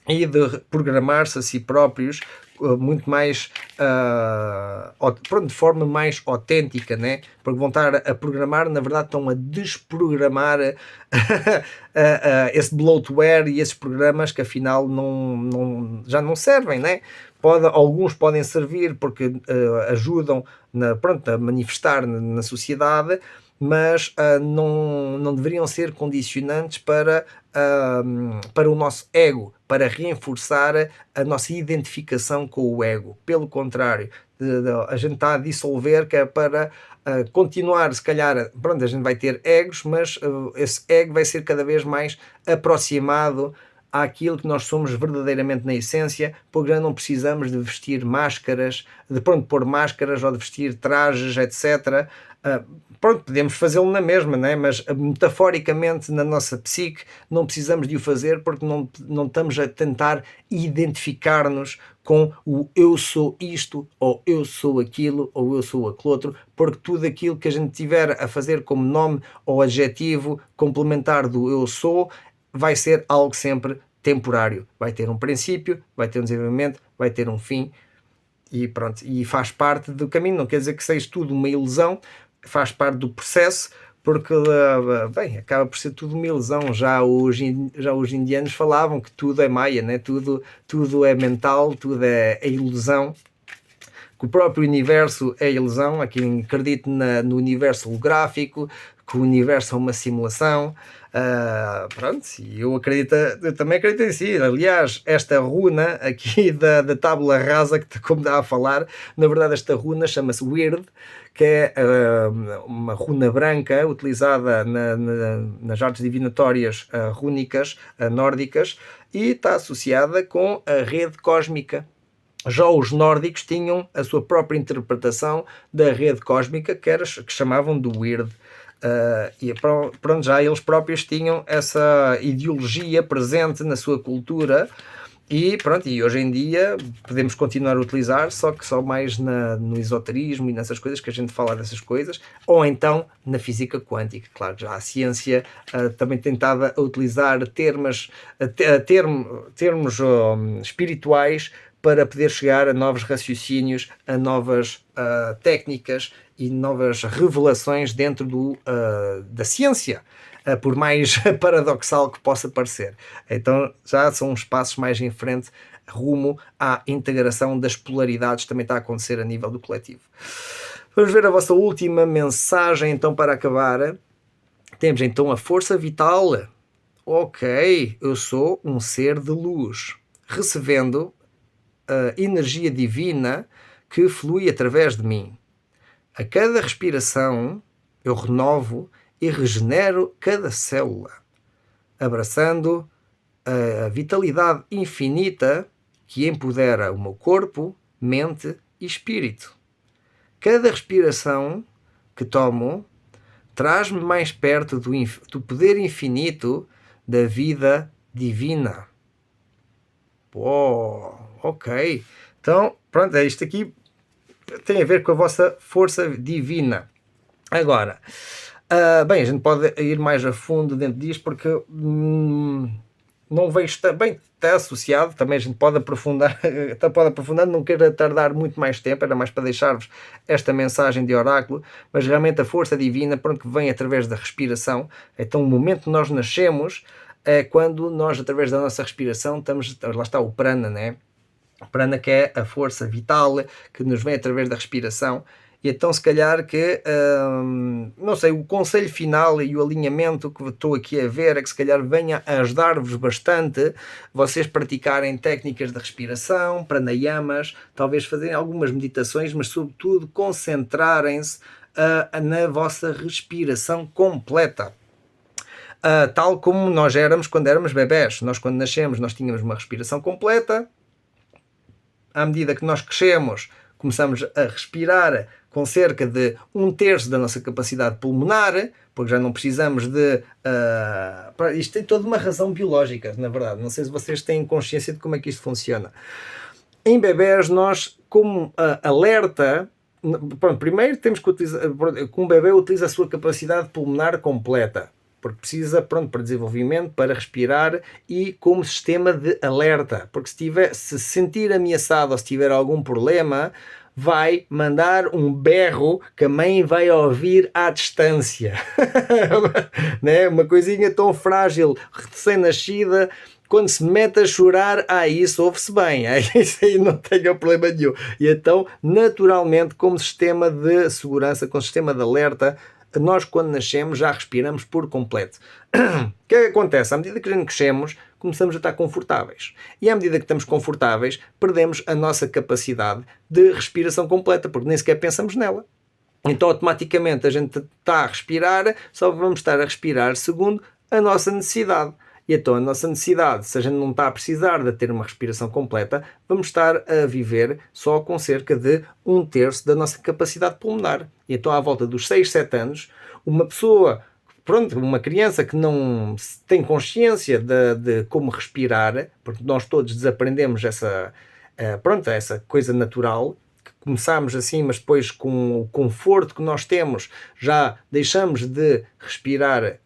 e de programar-se a si próprios muito mais de forma mais autêntica, né? Porque vão estar a programar, na verdade estão a desprogramar esse bloatware e esses programas que afinal já não servem, né? Alguns podem servir porque ajudam a manifestar na sociedade, mas não deveriam ser condicionantes para o nosso ego, para reforçar a nossa identificação com o ego. Pelo contrário, a gente está a dissolver que é para continuar, se calhar, a gente vai ter egos, mas esse ego vai ser cada vez mais aproximado àquilo que nós somos verdadeiramente na essência, porque já não precisamos de vestir máscaras, de pôr máscaras ou de vestir trajes, etc. Podemos fazê-lo na mesma, né? Mas metaforicamente na nossa psique não precisamos de o fazer porque não estamos a tentar identificar-nos com o eu sou isto, ou eu sou aquilo, ou eu sou aquele outro, porque tudo aquilo que a gente tiver a fazer como nome ou adjetivo complementar do eu sou vai ser algo sempre temporário. Vai ter um princípio, vai ter um desenvolvimento, vai ter um fim e pronto. E faz parte do caminho, não quer dizer que seja tudo uma ilusão, faz parte do processo, porque acaba por ser tudo uma ilusão. Já os indianos falavam que tudo é maia, né? Tudo é mental, tudo é ilusão, que o próprio universo é ilusão. Há quem acredite no universo holográfico, que o universo é uma simulação. Pronto, e eu também acredito em si. Aliás, esta runa aqui da tábula rasa, como estava a falar, na verdade esta runa chama-se Weird, que é uma runa branca utilizada nas artes divinatórias rúnicas nórdicas, e está associada com a rede cósmica. Já os nórdicos tinham a sua própria interpretação da rede cósmica, que chamavam de Weird. E pronto, já eles próprios tinham essa ideologia presente na sua cultura, e pronto, e hoje em dia podemos continuar a utilizar, só que só mais no esoterismo e nessas coisas que a gente fala dessas coisas, ou então na física quântica. Claro, já a ciência também tentada a utilizar termos espirituais para poder chegar a novos raciocínios, a novas técnicas e novas revelações dentro da ciência, por mais paradoxal que possa parecer. Então já são uns passos mais em frente rumo à integração das polaridades, também está a acontecer a nível do coletivo. Vamos ver a vossa última mensagem então para acabar. Temos então a força vital. Ok, eu sou um ser de luz, recebendo a energia divina que flui através de mim. A cada respiração eu renovo e regenero cada célula, abraçando a vitalidade infinita que empodera o meu corpo, mente e espírito. Cada respiração que tomo traz-me mais perto do poder infinito da vida divina. Ok. Então, pronto, isto aqui tem a ver com a vossa força divina. Agora, bem, a gente pode ir mais a fundo dentro disto, porque não vejo bem, está associado, também a gente pode aprofundar, não quero tardar muito mais tempo, era mais para deixar-vos esta mensagem de oráculo, mas realmente a força divina, pronto, que vem através da respiração. Então o momento que nós nascemos é quando nós, através da nossa respiração, lá está o prana, né? O prana, que é a força vital que nos vem através da respiração. E então, se calhar que, não sei, o conselho final e o alinhamento que estou aqui a ver é que se calhar venha a ajudar-vos bastante vocês praticarem técnicas de respiração, pranayamas, talvez fazerem algumas meditações, mas sobretudo concentrarem-se na vossa respiração completa. Tal como nós éramos quando éramos bebés. Nós, quando nascemos, nós tínhamos uma respiração completa. À medida que nós crescemos, começamos a respirar com cerca de 1/3 da nossa capacidade pulmonar, porque já não precisamos de... isto tem toda uma razão biológica, na verdade. Não sei se vocês têm consciência de como é que isto funciona. Em bebés, nós, como alerta... Pronto, primeiro temos que utilizar... Um bebê utiliza a sua capacidade pulmonar completa, porque precisa, para desenvolvimento, para respirar e como sistema de alerta. Porque se sentir ameaçado ou se tiver algum problema, vai mandar um berro que a mãe vai ouvir à distância. Né? Uma coisinha tão frágil, recém-nascida, quando se mete a chorar, isso ouve-se bem, isso aí não tem problema nenhum. E então, naturalmente, como sistema de segurança, como sistema de alerta, nós, quando nascemos, já respiramos por completo. O que é que acontece? À medida que a gente crescemos, começamos a estar confortáveis. E à medida que estamos confortáveis, perdemos a nossa capacidade de respiração completa, porque nem sequer pensamos nela. Então, automaticamente, a gente está a respirar, só vamos estar a respirar segundo a nossa necessidade. E então a nossa necessidade, se a gente não está a precisar de ter uma respiração completa, vamos estar a viver só com cerca de 1/3 da nossa capacidade pulmonar. E então, à volta dos 6, 7 anos, uma pessoa, uma criança que não tem consciência de como respirar, porque nós todos desaprendemos essa coisa natural, que começamos assim, mas depois, com o conforto que nós temos, já deixamos de respirar,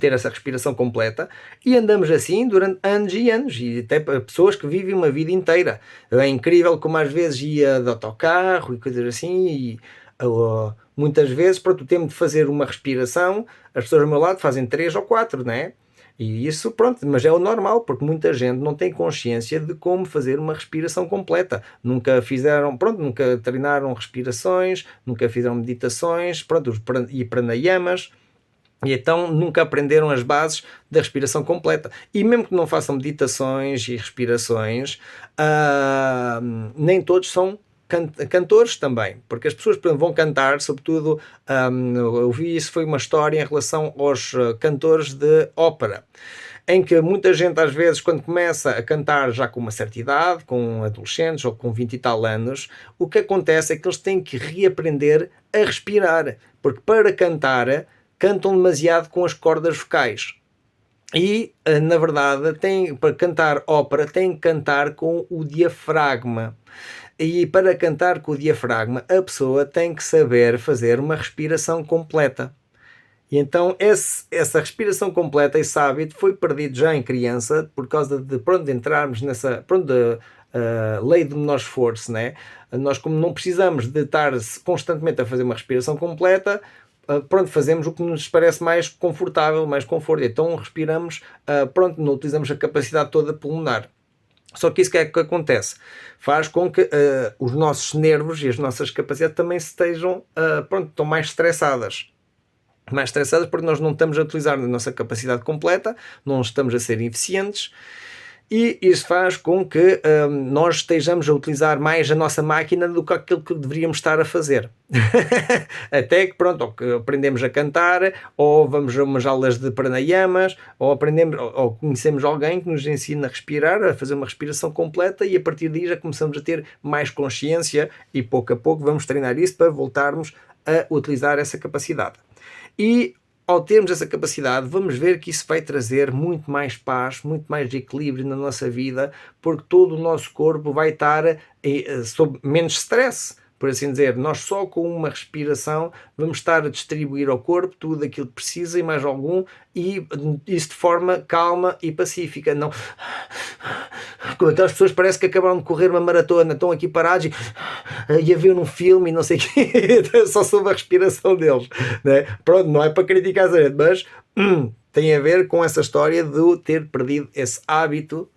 ter essa respiração completa, e andamos assim durante anos e anos, e até pessoas que vivem uma vida inteira. É incrível como às vezes ia de autocarro e coisas assim, e muitas vezes, o tempo de fazer uma respiração, as pessoas ao meu lado fazem 3 ou 4, né? E isso, mas é o normal, porque muita gente não tem consciência de como fazer uma respiração completa. Nunca fizeram, nunca treinaram respirações, nunca fizeram meditações, e pranayamas. E então nunca aprenderam as bases da respiração completa. E mesmo que não façam meditações e respirações, nem todos são cantores também, porque as pessoas, por exemplo, vão cantar, sobretudo, eu vi isso, foi uma história em relação aos cantores de ópera, em que muita gente às vezes quando começa a cantar já com uma certa idade, com adolescentes ou com 20 e tal anos, o que acontece é que eles têm que reaprender a respirar, porque para cantar cantam demasiado com as cordas vocais. E, na verdade, para cantar ópera, tem que cantar com o diafragma. E para cantar com o diafragma, a pessoa tem que saber fazer uma respiração completa. E então essa respiração completa, esse hábito, foi perdido já em criança por causa de entrarmos nessa lei do menor esforço, né? Nós, como não precisamos de estar constantemente a fazer uma respiração completa, fazemos o que nos parece mais confortável, mais conforto. Então respiramos, não utilizamos a capacidade toda pulmonar. Só que isso que é que acontece? Faz com que os nossos nervos e as nossas capacidades também estejam estão mais estressadas. Mais estressadas porque nós não estamos a utilizar a nossa capacidade completa, não estamos a ser eficientes, e isso faz com que nós estejamos a utilizar mais a nossa máquina do que aquilo que deveríamos estar a fazer. Até que, ou que aprendemos a cantar, ou vamos a umas aulas de pranayamas, ou conhecemos alguém que nos ensina a respirar, a fazer uma respiração completa, e a partir daí já começamos a ter mais consciência e pouco a pouco vamos treinar isso para voltarmos a utilizar essa capacidade. E ao termos essa capacidade, vamos ver que isso vai trazer muito mais paz, muito mais equilíbrio na nossa vida, porque todo o nosso corpo vai estar sob menos stress, por assim dizer. Nós só com uma respiração vamos estar a distribuir ao corpo tudo aquilo que precisa e mais algum, e isso de forma calma e pacífica. Não como aquelas pessoas parece que acabaram de correr uma maratona, estão aqui parados e a ver num filme e não sei o quê, só sob a respiração deles, né? Não é para criticar a gente, mas tem a ver com essa história de ter perdido esse hábito.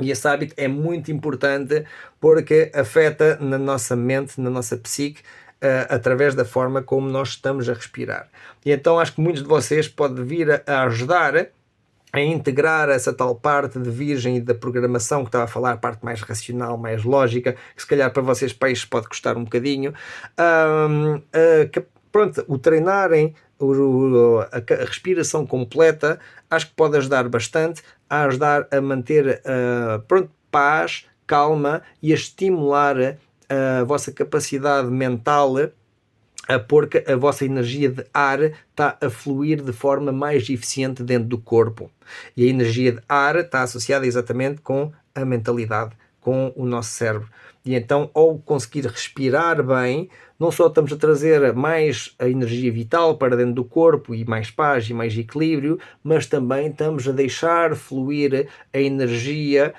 E esse hábito é muito importante porque afeta na nossa mente, na nossa psique, através da forma como nós estamos a respirar. E então acho que muitos de vocês podem vir a ajudar a integrar essa tal parte de virgem e da programação que estava a falar, a parte mais racional, mais lógica, que se calhar para vocês peixes pode custar um bocadinho. O treinarem a respiração completa, acho que pode ajudar bastante a ajudar a manter paz, calma e a estimular a vossa capacidade mental, porque a vossa energia de ar está a fluir de forma mais eficiente dentro do corpo. E a energia de ar está associada exatamente com a mentalidade, com o nosso cérebro. E então, ao conseguir respirar bem, não só estamos a trazer mais a energia vital para dentro do corpo e mais paz e mais equilíbrio, mas também estamos a deixar fluir a energia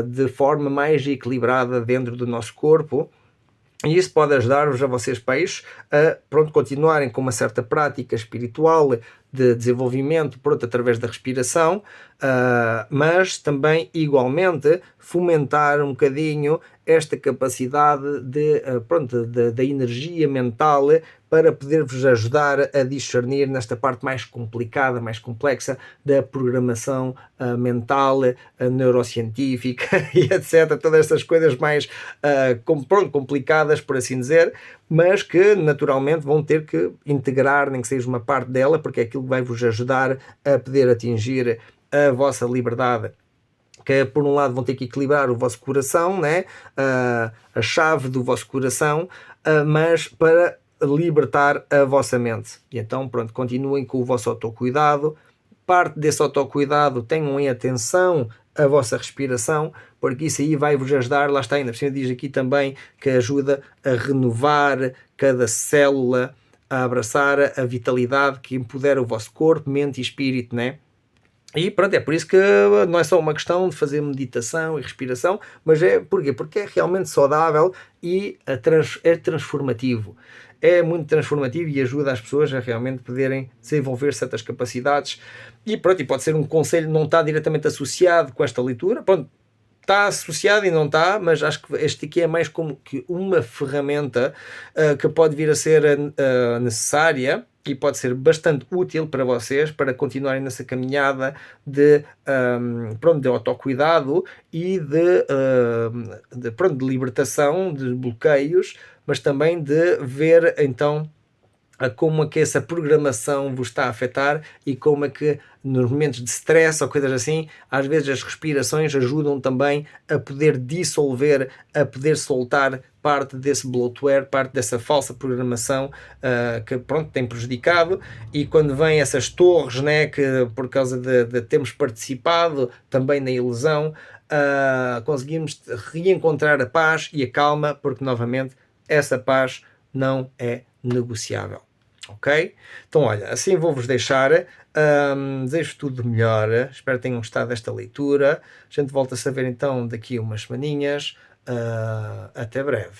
de forma mais equilibrada dentro do nosso corpo. E isso pode ajudar-vos a vocês peixes a continuarem com uma certa prática espiritual de desenvolvimento através da respiração, mas também igualmente fomentar um bocadinho esta capacidade da energia mental para poder-vos ajudar a discernir nesta parte mais complicada, mais complexa da programação mental, neurocientífica e etc. Todas estas coisas mais complicadas, por assim dizer, mas que naturalmente vão ter que integrar, nem que seja uma parte dela, porque é aquilo que vai vos ajudar a poder atingir a vossa liberdade. Que por um lado vão ter que equilibrar o vosso coração, né? A chave do vosso coração, mas para libertar a vossa mente. E então, continuem com o vosso autocuidado. Parte desse autocuidado, tenham em atenção a vossa respiração, porque isso aí vai-vos ajudar, lá está, ainda por cima diz aqui também que ajuda a renovar cada célula, a abraçar a vitalidade que empodera o vosso corpo, mente e espírito, né? E é por isso que não é só uma questão de fazer meditação e respiração, mas porquê? Porque é realmente saudável e é transformativo. É muito transformativo e ajuda as pessoas a realmente poderem desenvolver certas capacidades. E pode ser um conselho, não está diretamente associado com esta leitura, está associado e não está, mas acho que este aqui é mais como que uma ferramenta que pode vir a ser necessária e pode ser bastante útil para vocês para continuarem nessa caminhada de autocuidado e de libertação de bloqueios, mas também de ver então a como é que essa programação vos está a afetar e como é que nos momentos de stress ou coisas assim, às vezes as respirações ajudam também a poder dissolver, a poder soltar parte desse bloatware, parte dessa falsa programação que pronto, tem prejudicado. E quando vêm essas torres, né, que por causa de termos participado também na ilusão, conseguimos reencontrar a paz e a calma, porque novamente essa paz não é negociável. Ok? Então, olha, assim vou-vos deixar. Desejo tudo de melhor. Espero que tenham gostado desta leitura. A gente volta a saber então daqui umas semaninhas. Até breve.